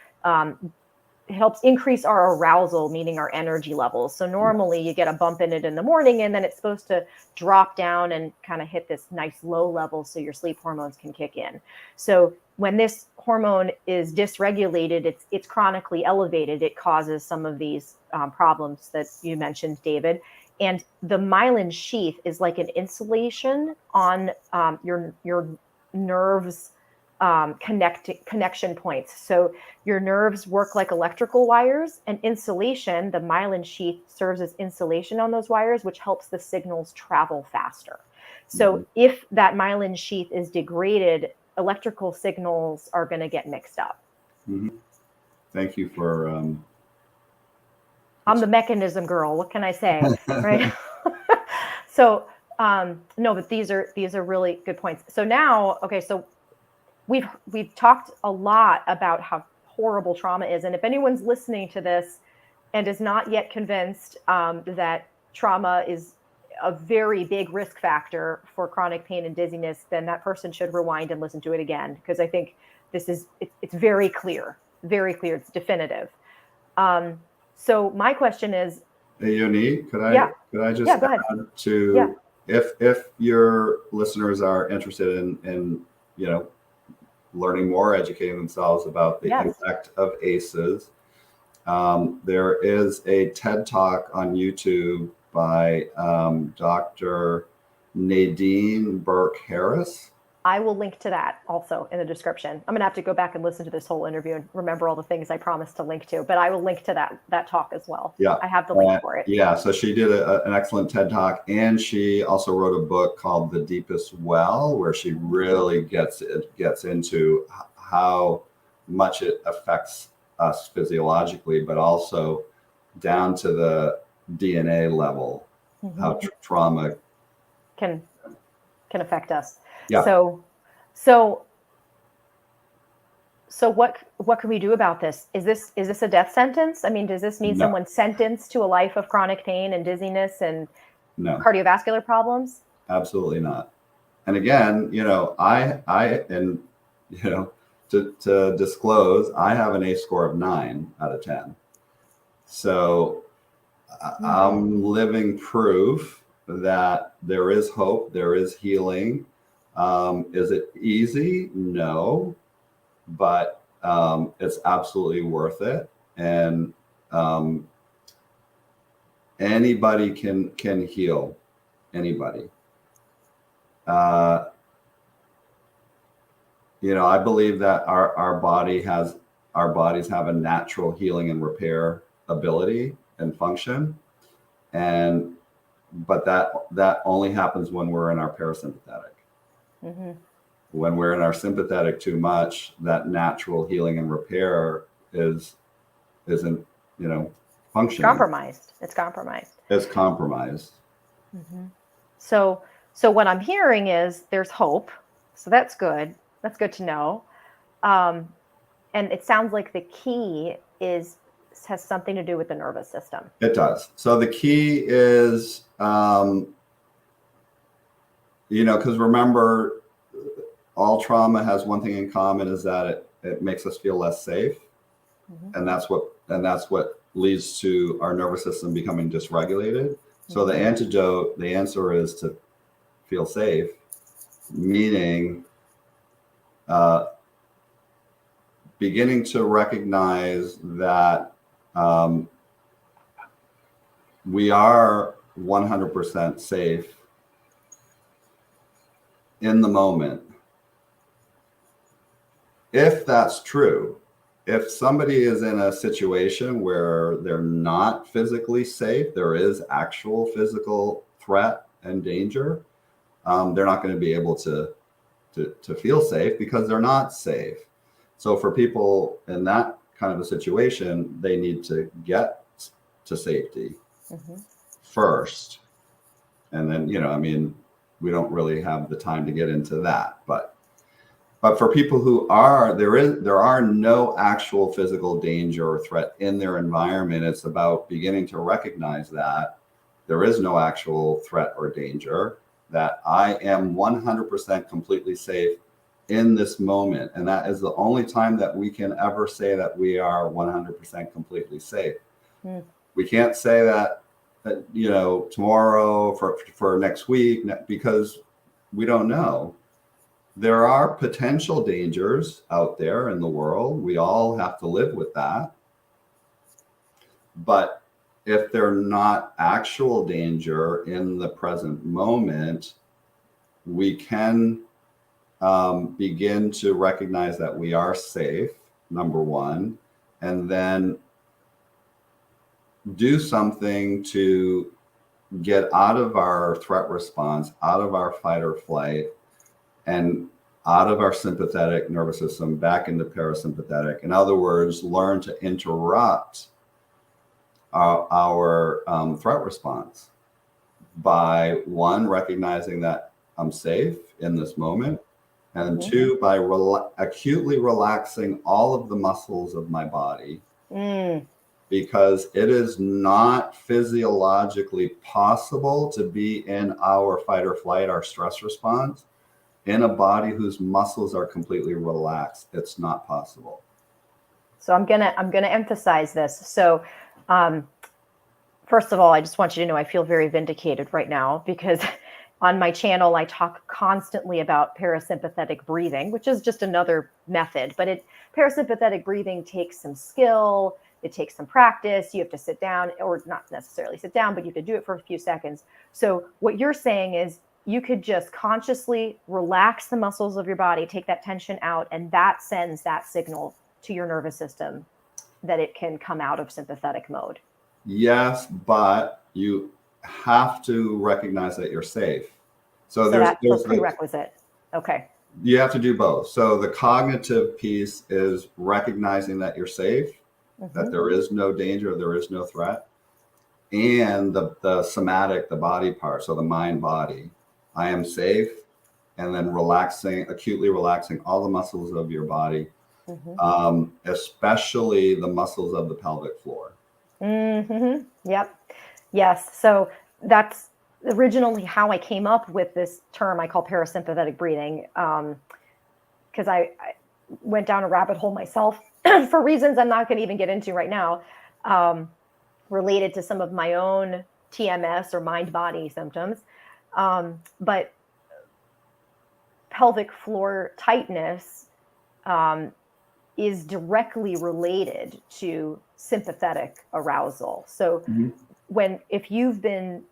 increase our arousal, meaning our energy levels. So normally you get a bump in it in the morning, and then it's supposed to drop down and kind of hit this nice low level so your sleep hormones can kick in. So when this hormone is dysregulated, it's chronically elevated. It causes some of these problems that you mentioned, David. And the myelin sheath is like an insulation on your nerves, connection points. So your nerves work like electrical wires, and insulation, the myelin sheath, serves as insulation on those wires, which helps the signals travel faster. So if that myelin sheath is degraded, electrical signals are going to get mixed up. Thank you for I'm the mechanism girl. What can I say? Right. So no, but these are really good points. So now, okay, so we've talked a lot about how horrible trauma is. And if anyone's listening to this and is not yet convinced that trauma is a very big risk factor for chronic pain and dizziness, then that person should rewind and listen to it again, because I think it's very clear, it's definitive. So my question is, Hey, Yoni, could I just go ahead. add to, if your listeners are interested in learning more, educating themselves about the impact of ACEs, there is a TED Talk on YouTube by Dr. Nadine Burke-Harris. I will link to that also in the description. I'm going to have to go back and listen to this whole interview and remember all the things I promised to link to, but I will link to that talk as well. Yeah. I have the link for it. Yeah. So she did an excellent TED Talk, and she also wrote a book called The Deepest Well, where she really gets into how much it affects us physiologically, but also down to the DNA level, how trauma can affect us. Yeah. So what can we do about this? Is this a death sentence? I mean, does this mean someone sentenced to a life of chronic pain and dizziness and cardiovascular problems? Absolutely not. And again, to disclose, I have an ACE score of 9 out of 10. So I'm living proof that there is hope, there is healing. Is it easy? No, but it's absolutely worth it. And anybody can heal. Anybody. I believe that our bodies have a natural healing and repair ability and function, but that only happens when we're in our parasympathetic. When we're in our sympathetic too much, that natural healing and repair isn't functioning. It's compromised. So what I'm hearing is there's hope. So that's good. That's good to know. And it sounds like the key has something to do with the nervous system. It does. So the key is, because remember, all trauma has one thing in common, is that it makes us feel less safe. And that's what leads to our nervous system becoming dysregulated. So the answer is to feel safe, meaning beginning to recognize that we are 100% safe in the moment. If that's true, if somebody is in a situation where they're not physically safe, there is actual physical threat and danger, they're not going to be able to feel safe because they're not safe. So for people in that kind of a situation, they need to get to safety first. And then, we don't really have the time to get into that, but for people who there are no actual physical danger or threat in their environment. It's about beginning to recognize that there is no actual threat or danger, that I am 100% completely safe in this moment. And that is the only time that we can ever say that we are 100% completely safe. We can't say that tomorrow for next week, because we don't know. There are potential dangers out there in the world. We all have to live with that. But if they're not actual danger in the present moment, we can begin to recognize that we are safe, number one, and then do something to get out of our threat response, out of our fight or flight, and out of our sympathetic nervous system back into parasympathetic. In other words, learn to interrupt our threat response by, one, recognizing that I'm safe in this moment, and two, by acutely relaxing all of the muscles of my body, because it is not physiologically possible to be in our fight or flight, our stress response, in a body whose muscles are completely relaxed. It's not possible. So I'm gonna emphasize this. So first of all, I just want you to know I feel very vindicated right now, because on my channel, I talk constantly about parasympathetic breathing, which is just another method. But parasympathetic breathing takes some skill. It takes some practice. You have to sit down, or not necessarily sit down, but you have to do it for a few seconds. So what you're saying is you could just consciously relax the muscles of your body, take that tension out, and that sends that signal to your nervous system that it can come out of sympathetic mode. Yes, but you have to recognize that you're safe. So there's that's a prerequisite. Okay. You have to do both. So the cognitive piece is recognizing that you're safe, that there is no danger, there is no threat. And the somatic, the body part, so the mind body, I am safe, and then acutely relaxing all the muscles of your body, especially the muscles of the pelvic floor. Yep. Yes. So that's originally how I came up with this term I call parasympathetic breathing, because I went down a rabbit hole myself for reasons I'm not going to even get into right now, related to some of my own TMS or mind body symptoms. But pelvic floor tightness is directly related to sympathetic arousal. So if you've been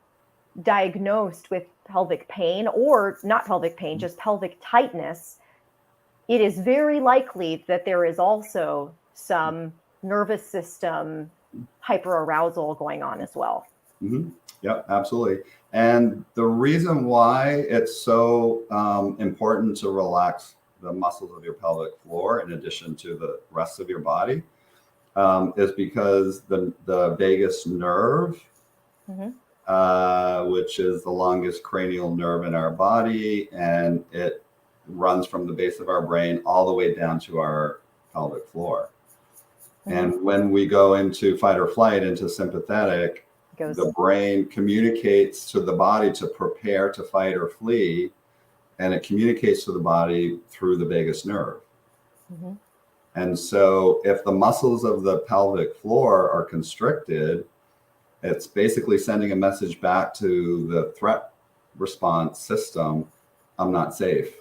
diagnosed with pelvic pain, or not pelvic pain, just pelvic tightness, it is very likely that there is also some nervous system hyperarousal going on as well. Yep, absolutely. And the reason why it's so important to relax the muscles of your pelvic floor in addition to the rest of your body is because the vagus nerve, which is the longest cranial nerve in our body, and it runs from the base of our brain all the way down to our pelvic floor. And when we go into fight or flight, into sympathetic, the brain communicates to the body to prepare to fight or flee, and it communicates to the body through the vagus nerve. And so if the muscles of the pelvic floor are constricted, it's basically sending a message back to the threat response system, I'm not safe.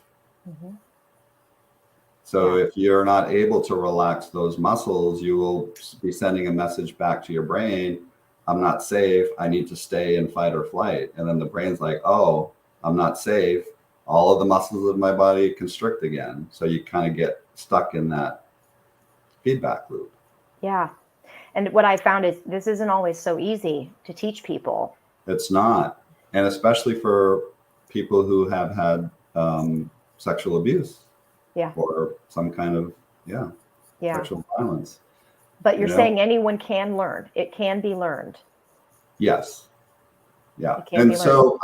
So if you're not able to relax those muscles, you will be sending a message back to your brain, I'm not safe, I need to stay in fight or flight. And then the brain's like, oh, I'm not safe. All of the muscles of my body constrict again. So you kind of get stuck in that feedback loop. Yeah. And what I found is this isn't always so easy to teach people. It's not. And especially for people who have had sexual abuse. Or some kind of, sexual violence. But you're saying anyone can learn. It can be learned. Yes. Yeah. And so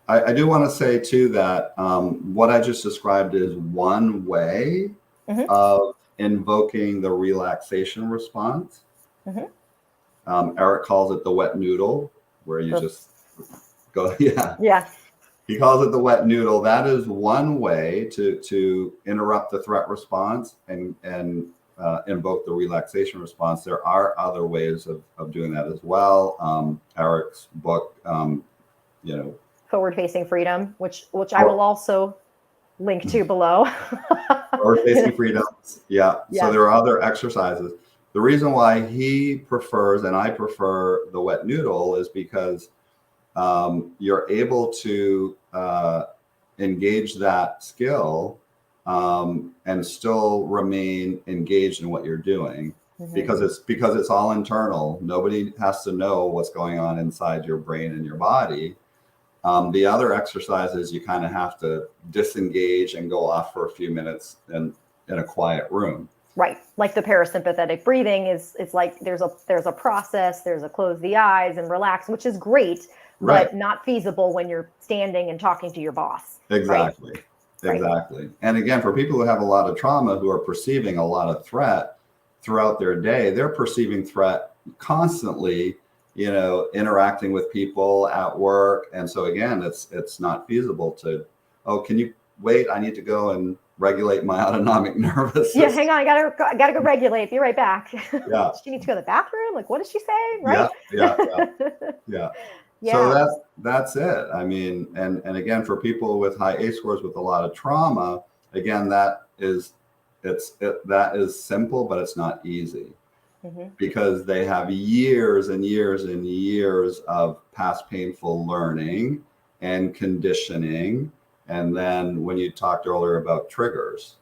I do want to say too that what I just described is one way of invoking the relaxation response. Eric calls it the wet noodle, where you just go, he calls it the wet noodle. That is one way to interrupt the threat response and invoke the relaxation response. There are other ways of doing that as well. Eric's book, Forward Facing Freedom, which I will also link to below. Forward Facing Freedom. Yeah. So there are other exercises. The reason why he prefers and I prefer the wet noodle is because you're able to engage that skill and still remain engaged in what you're doing because it's all internal. Nobody has to know what's going on inside your brain and your body. The other exercises, you kind of have to disengage and go off for a few minutes in a quiet room. Right. Like the parasympathetic breathing it's like there's a process, there's a close the eyes and relax, which is great, but not feasible when you're standing and talking to your boss. Exactly. Right? Exactly. And again, for people who have a lot of trauma, who are perceiving a lot of threat throughout their day, they're perceiving threat constantly, interacting with people at work. And so again, it's not feasible to, can you wait, I need to go and regulate my autonomic nervous system. Yeah, hang on, I gotta go regulate. Be right back. Yeah. She needs to go to the bathroom. Like, what is she saying? Right? Yeah. So that's it. I mean, and again, for people with high ACE scores with a lot of trauma, again, that is simple, but it's not easy. Because they have years and years and years of past painful learning and conditioning. And then when you talked earlier about triggers,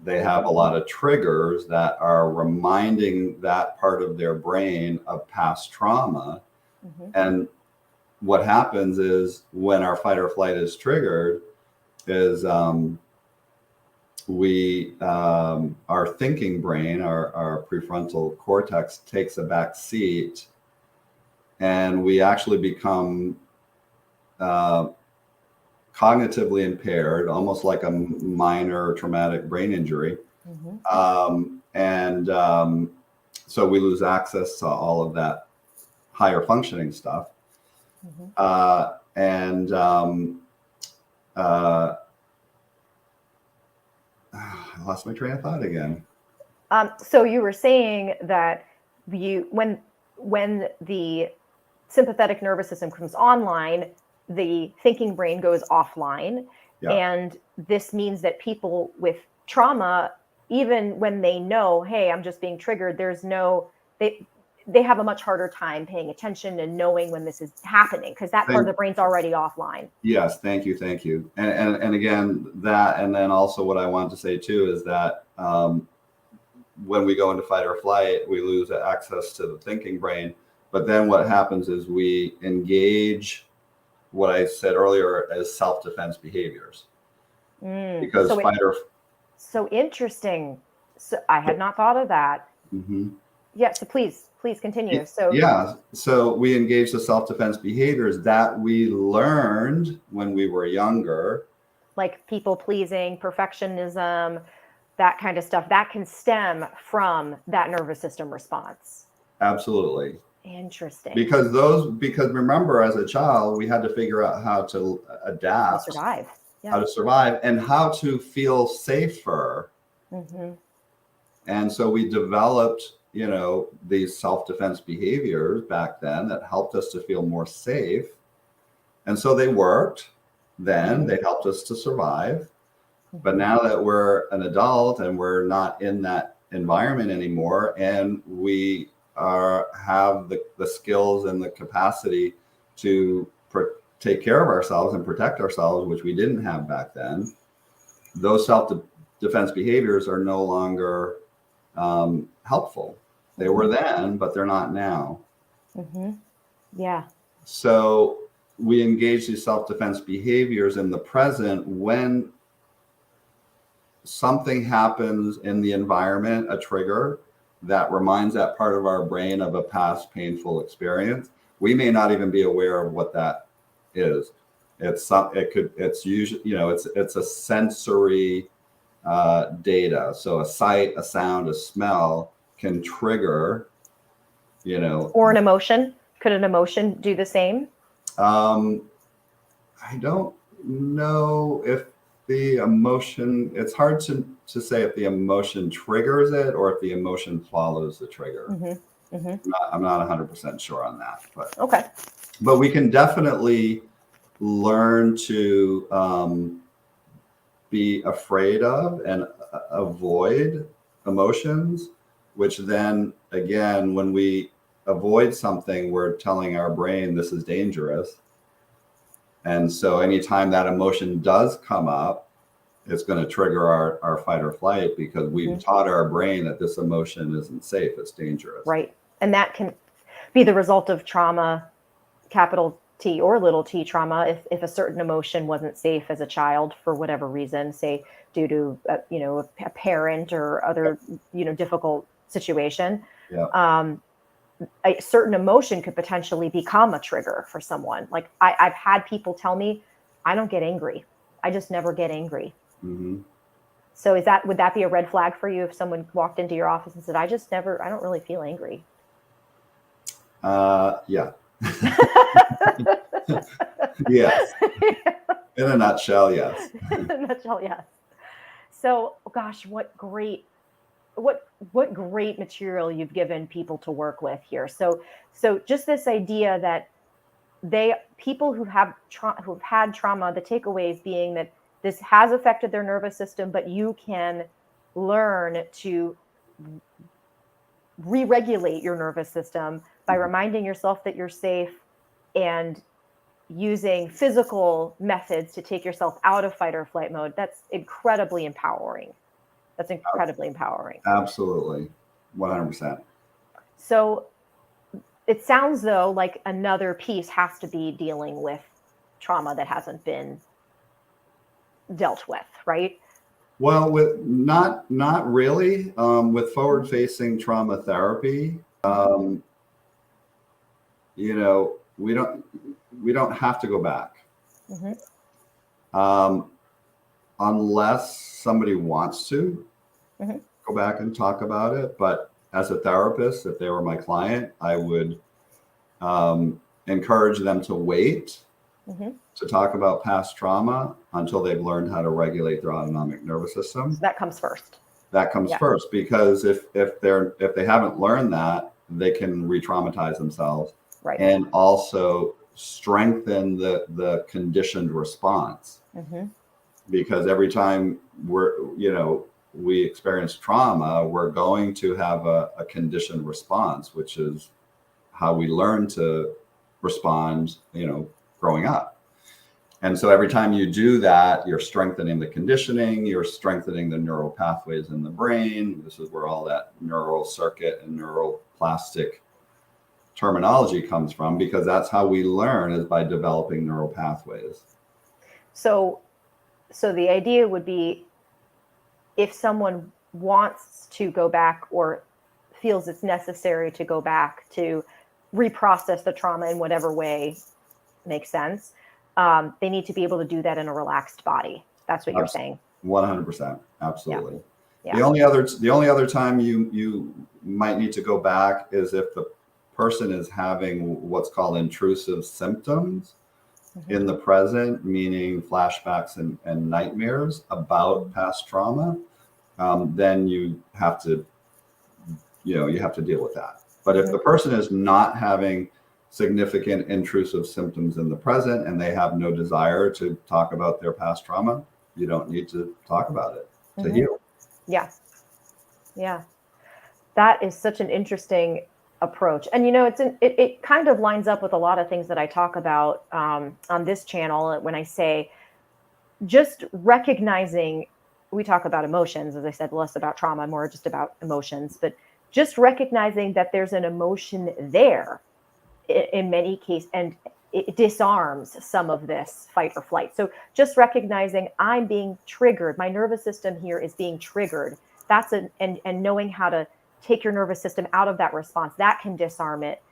they have a lot of triggers that are reminding that part of their brain of past trauma. And what happens is when our fight or flight is triggered is our thinking brain, our prefrontal cortex takes a back seat, and we actually become cognitively impaired, almost like a minor traumatic brain injury. So we lose access to all of that higher functioning stuff. I lost my train of thought again. So you were saying that when the sympathetic nervous system comes online, the thinking brain goes offline. And this means that people with trauma, even when they know, hey, I'm just being triggered, they have a much harder time paying attention and knowing when this is happening, because that part of the brain's already offline. Yes, thank you. And again, that, and then also what I want to say too is that when we go into fight or flight, we lose access to the thinking brain. But then what happens is we engage what I said earlier as self-defense behaviors. Because so interesting. So I had not thought of that. Yeah, so please continue. So we engage the self-defense behaviors that we learned when we were younger. Like people pleasing, perfectionism, that kind of stuff. That can stem from that nervous system response. Absolutely. Interesting. Because remember, as a child, we had to figure out how to adapt. How to survive and how to feel safer. And so we developed these self-defense behaviors back then that helped us to feel more safe. And so they worked then. They helped us to survive. But now that we're an adult and we're not in that environment anymore, and we have the skills and the capacity to take care of ourselves and protect ourselves, which we didn't have back then, those self-defense behaviors are no longer helpful. They were then, but they're not now. So we engage these self-defense behaviors in the present when something happens in the environment, a trigger that reminds that part of our brain of a past painful experience. We may not even be aware of what that is. It's usually, it's a sensory data. So a sight, a sound, a smell can trigger, or an emotion. Could an emotion do the same? I don't know if the emotion, it's hard to say if the emotion triggers it or if the emotion follows the trigger. I'm not 100% sure on that, but we can definitely learn to be afraid of and avoid emotions, which then again, when we avoid something, we're telling our brain this is dangerous. And so anytime that emotion does come up, it's going to trigger our fight or flight, because we've taught our brain that this emotion isn't safe, it's dangerous. Right. And that can be the result of trauma, capital T or little t trauma, if a certain emotion wasn't safe as a child for whatever reason, say due to a parent or other difficult situation. A certain emotion could potentially become a trigger for someone. Like I've had people tell me, I don't get angry. I just never get angry. So would that be a red flag for you if someone walked into your office and said, I don't really feel angry? Yeah. Yes. In a nutshell, yes. In a nutshell, yes. So, gosh, what great material you've given people to work with here. So just this idea that people who've had trauma, the takeaways being that this has affected their nervous system, but you can learn to re-regulate your nervous system by reminding yourself that you're safe and using physical methods to take yourself out of fight or flight mode. That's incredibly empowering. Absolutely. 100%. So it sounds though like another piece has to be dealing with trauma that hasn't been dealt with, right? Well, with not really. With forward-facing trauma therapy, you know, we don't have to go back, unless somebody wants to go back and talk about it. But as a therapist, if they were my client, I would encourage them to wait to talk about past trauma until they've learned how to regulate their autonomic nervous system. So that comes first. That comes first, because if they haven't learned that, they can re-traumatize themselves, right, and also strengthen the conditioned response. Because every time we experience trauma, we're going to have a conditioned response, which is how we learn to respond, growing up. And so every time you do that, you're strengthening the conditioning, you're strengthening the neural pathways in the brain. This is where all that neural circuit and neuroplastic terminology comes from, because that's how we learn, is by developing neural pathways. So the idea would be, if someone wants to go back or feels it's necessary to go back to reprocess the trauma in whatever way makes sense, they need to be able to do that in a relaxed body. That's what you're saying. 100%. Absolutely. Yeah. The only other time you might need to go back is if the person is having what's called intrusive symptoms in the present, meaning flashbacks and nightmares about past trauma. Then you have to deal with that. But if the person is not having significant intrusive symptoms in the present and they have no desire to talk about their past trauma, you don't need to talk about it to heal. Yeah. That is such an interesting approach. And it kind of lines up with a lot of things that I talk about on this channel when I say just recognizing, we talk about emotions, as I said, less about trauma, more just about emotions, but just recognizing that there's an emotion there in many cases, and it disarms some of this fight or flight. So just recognizing I'm being triggered, my nervous system here is being triggered. And knowing how to take your nervous system out of that response, that can disarm it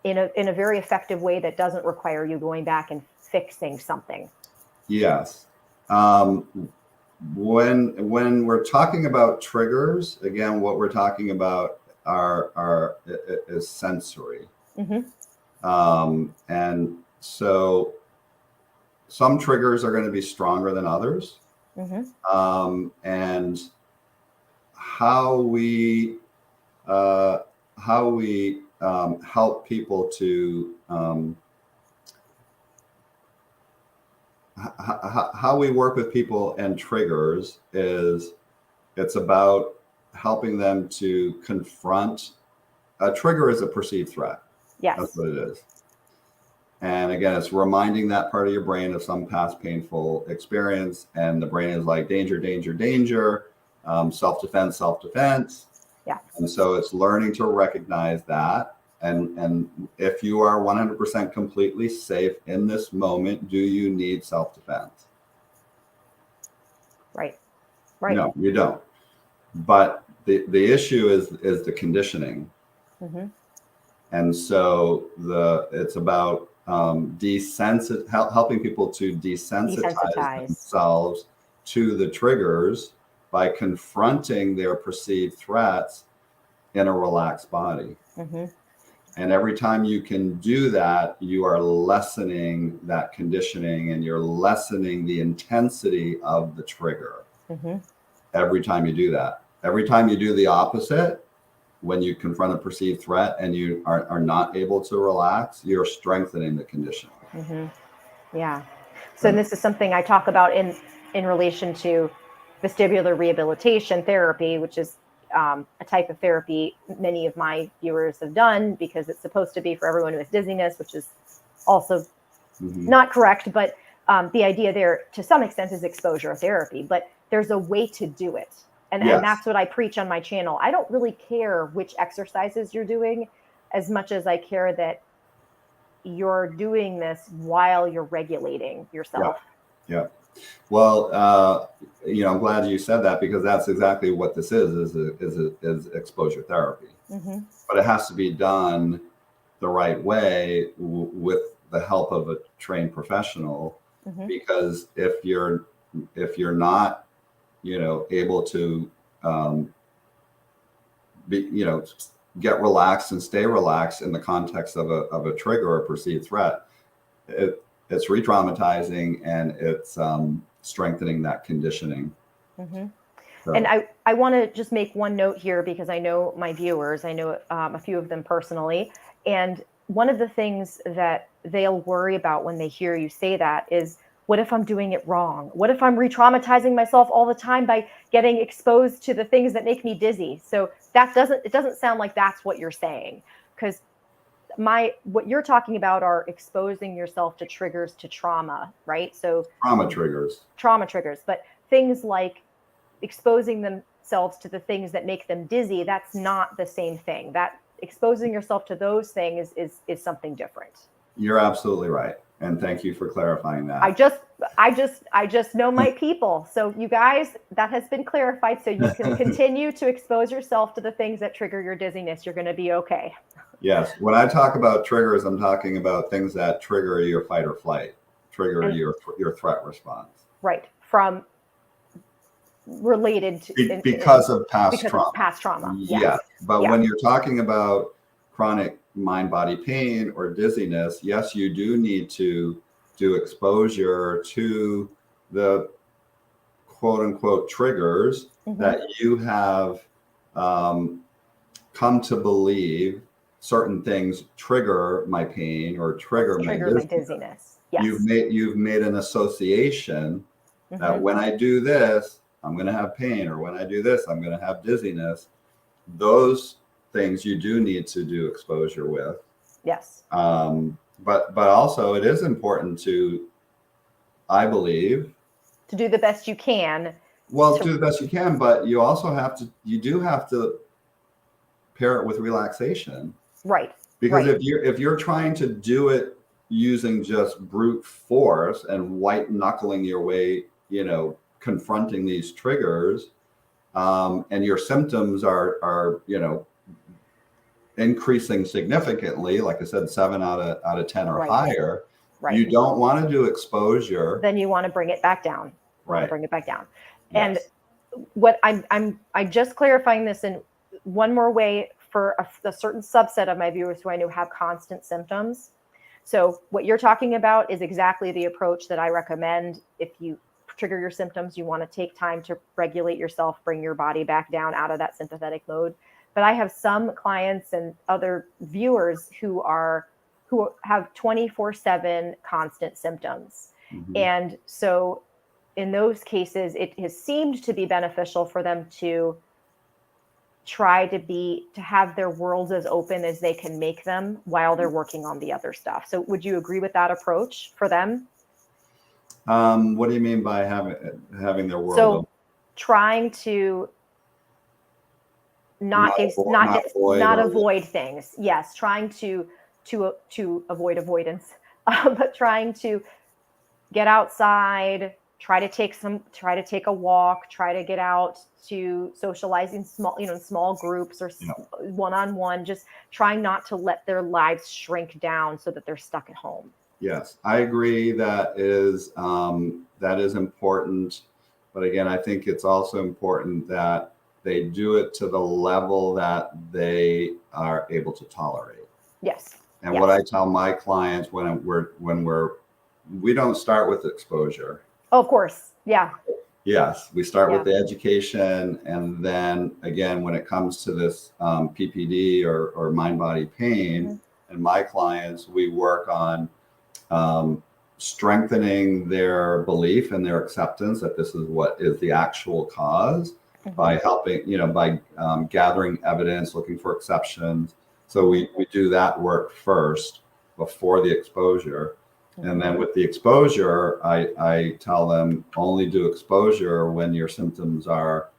in a very effective way that doesn't require you going back and fixing something. Yes. When we're talking about triggers, again, what we're talking about is sensory. And so some triggers are going to be stronger than others. And how we help people to how we work with people and triggers is, it's about helping them to confront. A trigger is a perceived threat. Yes. That's what it is. And again, it's reminding that part of your brain of some past painful experience. And the brain is like, danger, danger, danger, self-defense, self-defense. Yeah. And so it's learning to recognize that. And if you are 100% completely safe in this moment, do you need self-defense? Right. No, you don't. But the issue is the conditioning. And so it's about helping people to desensitize themselves to the triggers by confronting their perceived threats in a relaxed body. And every time you can do that, you are lessening that conditioning and you're lessening the intensity of the trigger. Every time you do that. Every time you do the opposite, when you confront a perceived threat and you are not able to relax, you're strengthening the condition. Yeah. So this is something I talk about in relation to vestibular rehabilitation therapy, which is a type of therapy many of my viewers have done because it's supposed to be for everyone who has dizziness, which is also not correct. But the idea there, to some extent, is exposure therapy. But there's a way to do it. And that's what I preach on my channel. I don't really care which exercises you're doing as much as I care that you're doing this while you're regulating yourself. Yeah. Well, I'm glad you said that because that's exactly what this is exposure therapy. But it has to be done the right way with the help of a trained professional, because if you're not, able to get relaxed and stay relaxed in the context of a trigger or a perceived threat, it's re-traumatizing and it's strengthening that conditioning. So. And I want to just make one note here because I know my viewers, I know a few of them personally. And one of the things that they'll worry about when they hear you say that is, what if I'm doing it wrong? What if I'm re-traumatizing myself all the time by getting exposed to the things that make me dizzy? So it doesn't sound like that's what you're saying, because what you're talking about are exposing yourself to triggers to trauma, right? So trauma triggers, but things like exposing themselves to the things that make them dizzy, that's not the same thing. That exposing yourself to those things is something different. You're absolutely right. And thank you for clarifying that. I just know my people. So you guys, that has been clarified. So you can continue to expose yourself to the things that trigger your dizziness. You're going to be okay. Yes. When I talk about triggers, I'm talking about things that trigger your fight or flight, trigger your threat response. Right. From related to because of past trauma. Past trauma. Yeah. But when you're talking about chronic mind-body pain or dizziness, yes, you do need to do exposure to the quote-unquote triggers that you have come to believe certain things trigger my pain or trigger my dizziness. Yes. You've made an association that when I do this, I'm going to have pain, or when I do this, I'm going to have dizziness. Those things you do need to do exposure with. Yes. But also it is important to, I believe, to do the best you can. Well, do the best you can, but you also you do have to pair it with relaxation. Right. Because if you're trying to do it using just brute force and white knuckling your way, confronting these triggers, and your symptoms are increasing significantly, like I said, 7 out of 10 or higher. Right. You don't want to do exposure. Then you want to bring it back down. Bring it back down. Yes. And what I'm just clarifying this in one more way for a certain subset of my viewers who I know have constant symptoms. So what you're talking about is exactly the approach that I recommend. If you trigger your symptoms, you want to take time to regulate yourself, bring your body back down out of that sympathetic mode. But I have some clients and other viewers who have 24/7 constant symptoms. And so in those cases, it has seemed to be beneficial for them to try to have their worlds as open as they can make them while they're working on the other stuff. So would you agree with that approach for them? What do you mean by having their world open? Trying to not avoid things. Yes, trying to avoid avoidance, but trying to get outside, try to take a walk, try to get out to socialize in small groups or one-on-one, just trying not to let their lives shrink down so that they're stuck at home. Yes, I agree. That is important. But again, I think it's also important that they do it to the level that they are able to tolerate. Yes. And Yes. what I tell my clients we don't start with exposure. Oh, of course. Yeah. Yes, we start with the education, and then again, when it comes to this PPD or mind-body pain, and my clients, we work on strengthening their belief and their acceptance that this is what is the actual cause by helping, by gathering evidence, looking for exceptions. So we do that work first before the exposure. And then with the exposure, I tell them only do exposure when your symptoms are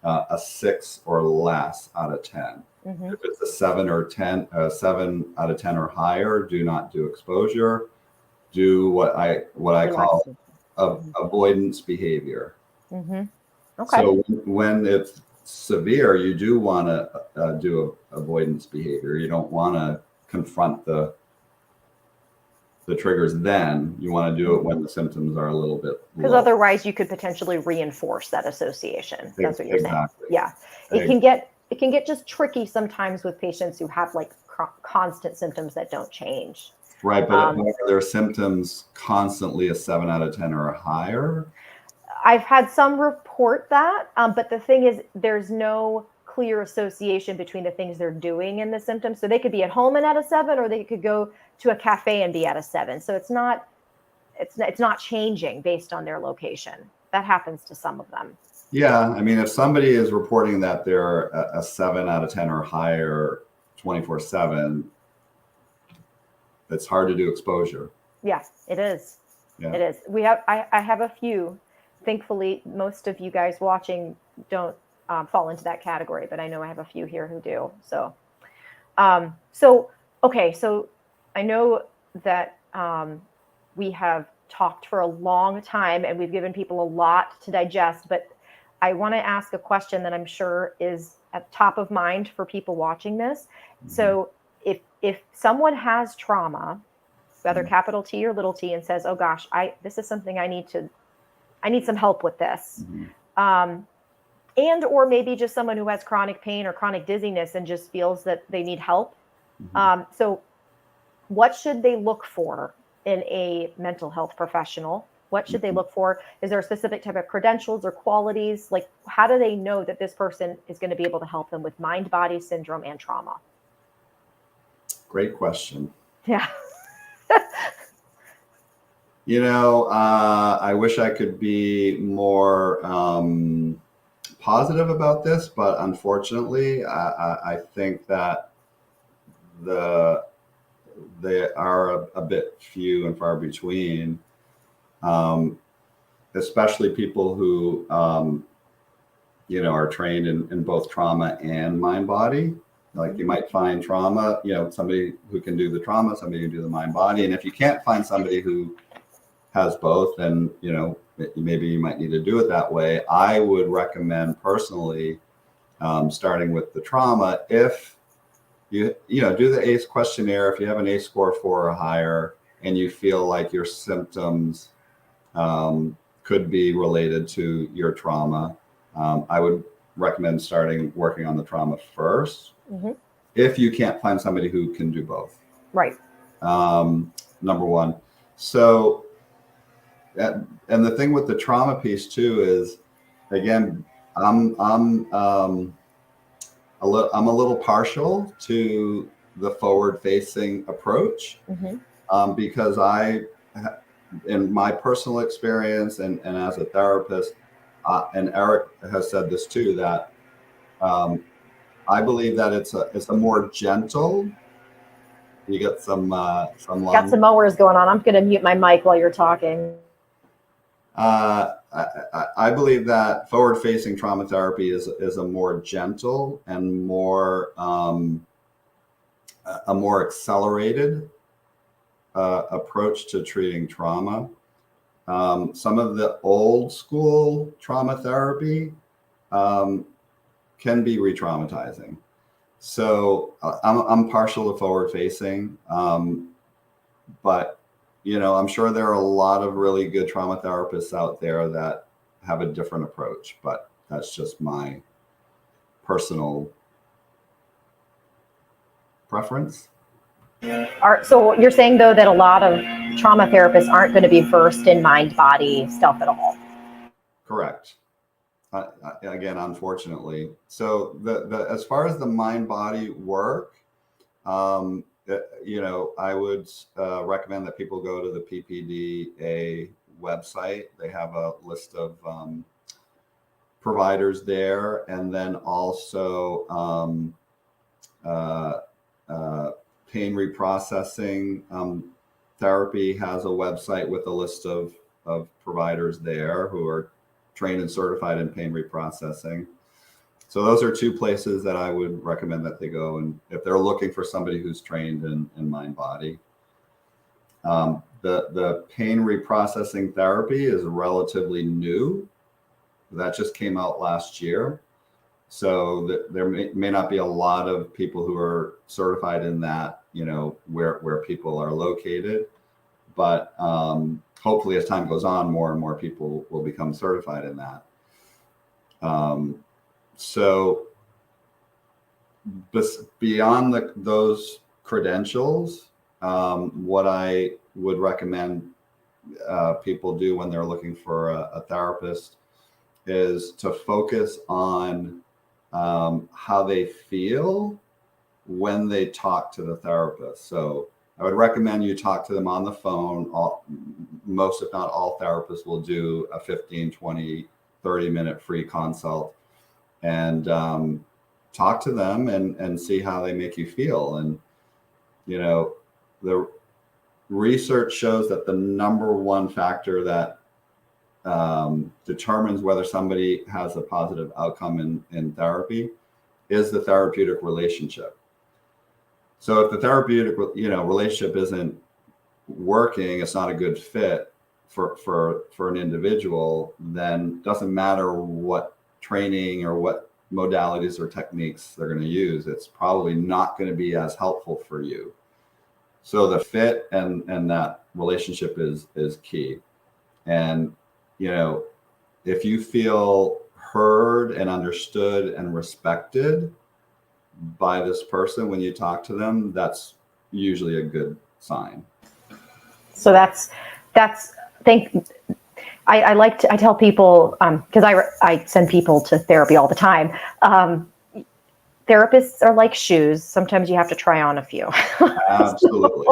a 6 or less out of 10. If it's a 7 out of 10 or higher, do not do exposure. Do what I call avoidance behavior. Okay. So when it's severe, you do want to do avoidance behavior. You don't want to confront the triggers then. You want to do it when the symptoms are a little bit because low. otherwise you could potentially reinforce that association. That's what you're saying. Yeah. It can get just tricky sometimes with patients who have like constant symptoms that don't change. Right, but are their symptoms constantly a 7 out of 10 or higher? I've had some report that, but the thing is, there's no clear association between the things they're doing and the symptoms. So they could be at home and at a 7, or they could go to a cafe and be at a 7. So it's not changing based on their location. That happens to some of them. Yeah, I mean, if somebody is reporting that they're a 7 out of 10 or higher 24/7, it's hard to do exposure. Yeah, it is. Yeah. It is. I have a few. Thankfully, most of you guys watching don't fall into that category, but I know I have a few here who do. So, okay. So I know that we have talked for a long time and we've given people a lot to digest, but I want to ask a question that I'm sure is at top of mind for people watching this. So if someone has trauma, whether capital T or little t, and says, oh gosh, this is something I need some help with this. And or maybe just someone who has chronic pain or chronic dizziness and just feels that they need help. So what should they look for in a mental health professional? What should they look for? Is there a specific type of credentials or qualities? Like, how do they know that this person is going to be able to help them with mind-body syndrome and trauma? Great question. Yeah. I wish I could be more positive about this, but unfortunately, I think that they are a bit few and far between, especially people who, are trained in both trauma and mind body. Like you might find trauma, somebody who can do the trauma, somebody who can do the mind body. And if you can't find somebody who has both, then, maybe you might need to do it that way. I would recommend personally, starting with the trauma. If you do the ACE questionnaire, if you have an ACE score 4 or higher, and you feel like your symptoms could be related to your trauma, I would recommend working on the trauma first. If you can't find somebody who can do both. Right. Number one. So, and the thing with the trauma piece too is, again, I'm a little partial to the forward-facing approach, because in my personal experience and as a therapist, and Eric has said this too, that I believe that it's a more gentle. You get some got some mowers going on. I'm going to mute my mic while you're talking. I believe that forward-facing trauma therapy is a more gentle and more a more accelerated approach to treating trauma. Some of the old school trauma therapy can be re-traumatizing. So I'm partial to forward-facing, but I'm sure there are a lot of really good trauma therapists out there that have a different approach, but that's just my personal preference. So you're saying though that a lot of trauma therapists aren't going to be versed in mind-body stuff at all? Correct. Again, unfortunately. So the as far as the mind-body work, I would recommend that people go to the PPDA website. They have a list of providers there, and then also pain reprocessing therapy has a website with a list of providers there who are trained and certified in pain reprocessing. So those are two places that I would recommend that they go, and if they're looking for somebody who's trained in mind body. The pain reprocessing therapy is relatively new. That just came out last year. So there may not be a lot of people who are certified in that, where people are located. But hopefully as time goes on, more and more people will become certified in that. So beyond those credentials, what I would recommend people do when they're looking for a therapist is to focus on how they feel when they talk to the therapist. So I would recommend you talk to them on the phone. Most, if not all, therapists will do a 15, 20, 30-minute free consult and talk to them and see how they make you feel. And, the research shows that the number one factor that determines whether somebody has a positive outcome in therapy is the therapeutic relationship. So if the therapeutic, relationship isn't working, it's not a good fit for an individual, then it doesn't matter what training or what modalities or techniques they're going to use. It's probably not going to be as helpful for you. So the fit and that relationship is key. And, if you feel heard and understood and respected by this person when you talk to them, that's usually a good sign. So I tell people, because I send people to therapy all the time. Therapists are like shoes. Sometimes you have to try on a few. Absolutely.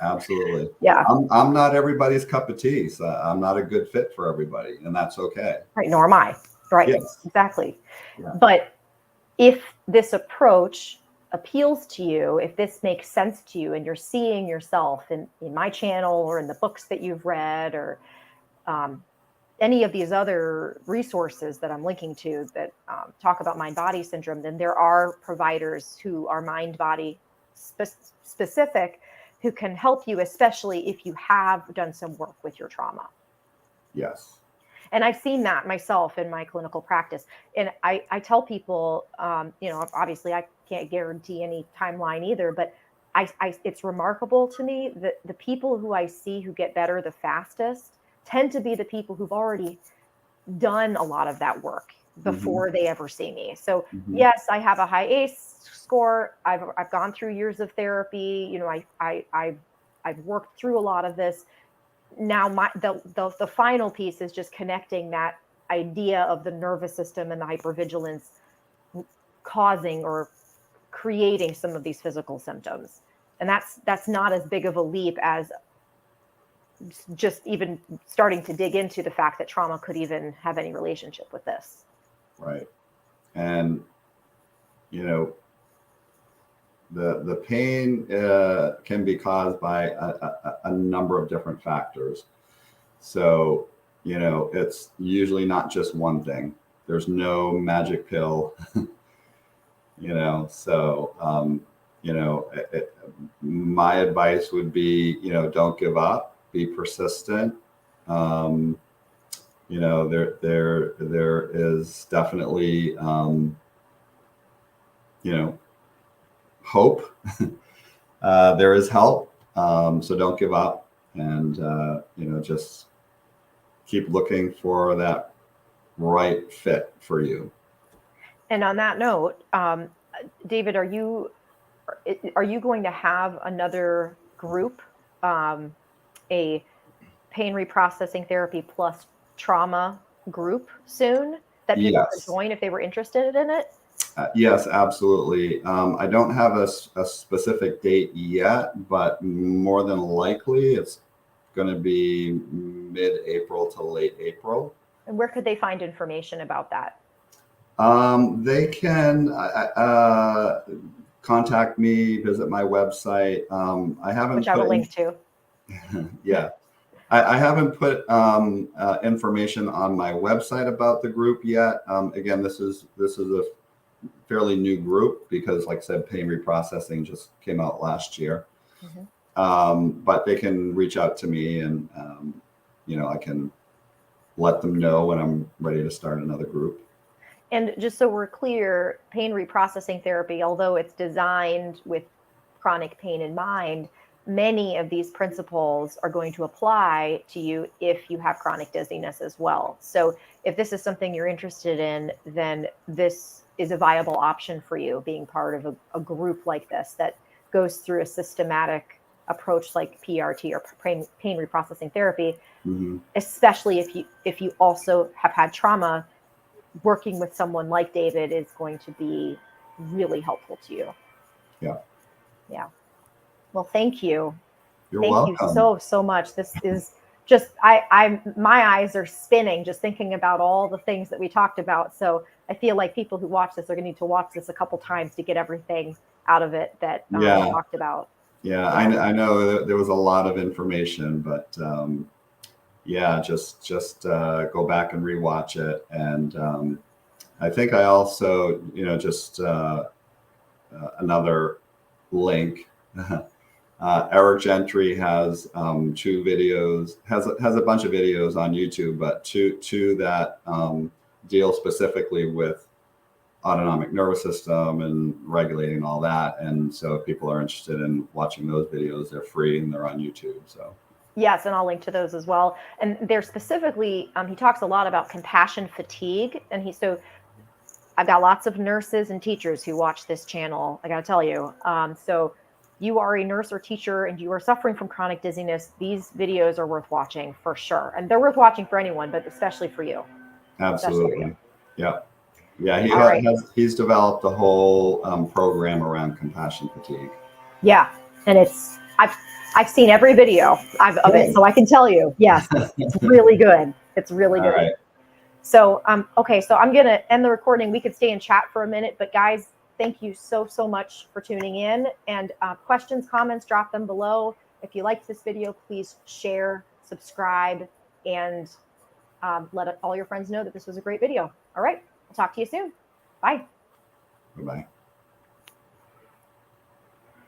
Absolutely. Yeah. I'm not everybody's cup of tea. So I'm not a good fit for everybody, and that's okay. Right. Nor am I. Right. Yes. Exactly. Yeah. But if this approach appeals to you, if this makes sense to you, and you're seeing yourself in my channel or in the books that you've read or any of these other resources that I'm linking to that talk about mind-body syndrome, then there are providers who are mind-body specific who can help you, especially if you have done some work with your trauma. Yes. And I've seen that myself in my clinical practice. And I tell people, obviously I can't guarantee any timeline either, but it's remarkable to me that the people who I see who get better the fastest tend to be the people who've already done a lot of that work before they ever see me. So yes, I have a high ACE score. I've gone through years of therapy. I've worked through a lot of this. Now the final piece is just connecting that idea of the nervous system and the hypervigilance causing or creating some of these physical symptoms. And that's not as big of a leap as just even starting to dig into the fact that trauma could even have any relationship with this. Right. And, the pain can be caused by a number of different factors. So, it's usually not just one thing. There's no magic pill, so, my advice would be, don't give up. Be persistent. There is definitely, hope. There is help. So don't give up, and just keep looking for that right fit for you. And on that note, David, are you are you going to have another group, a pain reprocessing therapy plus trauma group soon that people could Yes. join if they were interested in it? Yes, absolutely. I don't have a specific date yet, but more than likely it's going to be mid-April to late April. And where could they find information about that? They can contact me, visit my website. I haven't which I will link to. Yeah. I haven't put information on my website about the group yet. Again, this is a fairly new group because, like I said, pain reprocessing just came out last year. But they can reach out to me, and I can let them know when I'm ready to start another group. And just so we're clear, pain reprocessing therapy, although it's designed with chronic pain in mind, many of these principles are going to apply to you if you have chronic dizziness as well. So if this is something you're interested in, then this is a viable option for you, being part of a group like this that goes through a systematic approach like PRT or pain reprocessing therapy, especially if you also have had trauma. Working with someone like David is going to be really helpful to you. Yeah. Well, thank you. You're welcome. Thank you so much. This is just, my eyes are spinning just thinking about all the things that we talked about. So I feel like people who watch this are going to need to watch this a couple times to get everything out of it that we talked about. Yeah, I know there was a lot of information, but just go back and rewatch it. And I think I also, just another link. Eric Gentry has 2 videos, has a bunch of videos on YouTube, but two that deal specifically with autonomic nervous system and regulating all that. And so if people are interested in watching those videos, they're free and they're on YouTube. So yes, and I'll link to those as well. And they're specifically, he talks a lot about compassion fatigue. And so I've got lots of nurses and teachers who watch this channel, I got to tell you. So you are a nurse or teacher and you are suffering from chronic dizziness, these videos are worth watching for sure. And they're worth watching for anyone, but especially for you. Absolutely. Yeah. He's developed a whole program around compassion fatigue. Yeah. And I've seen every video of it, so I can tell you, yes, it's really good. It's really good. Right. So, okay, so I'm going to end the recording. We could stay and chat for a minute, but guys, thank you so much for tuning in. And questions, comments, drop them below. If you liked this video, please share, subscribe, and let all your friends know that this was a great video. All right, I'll talk to you soon. Bye. Bye-bye.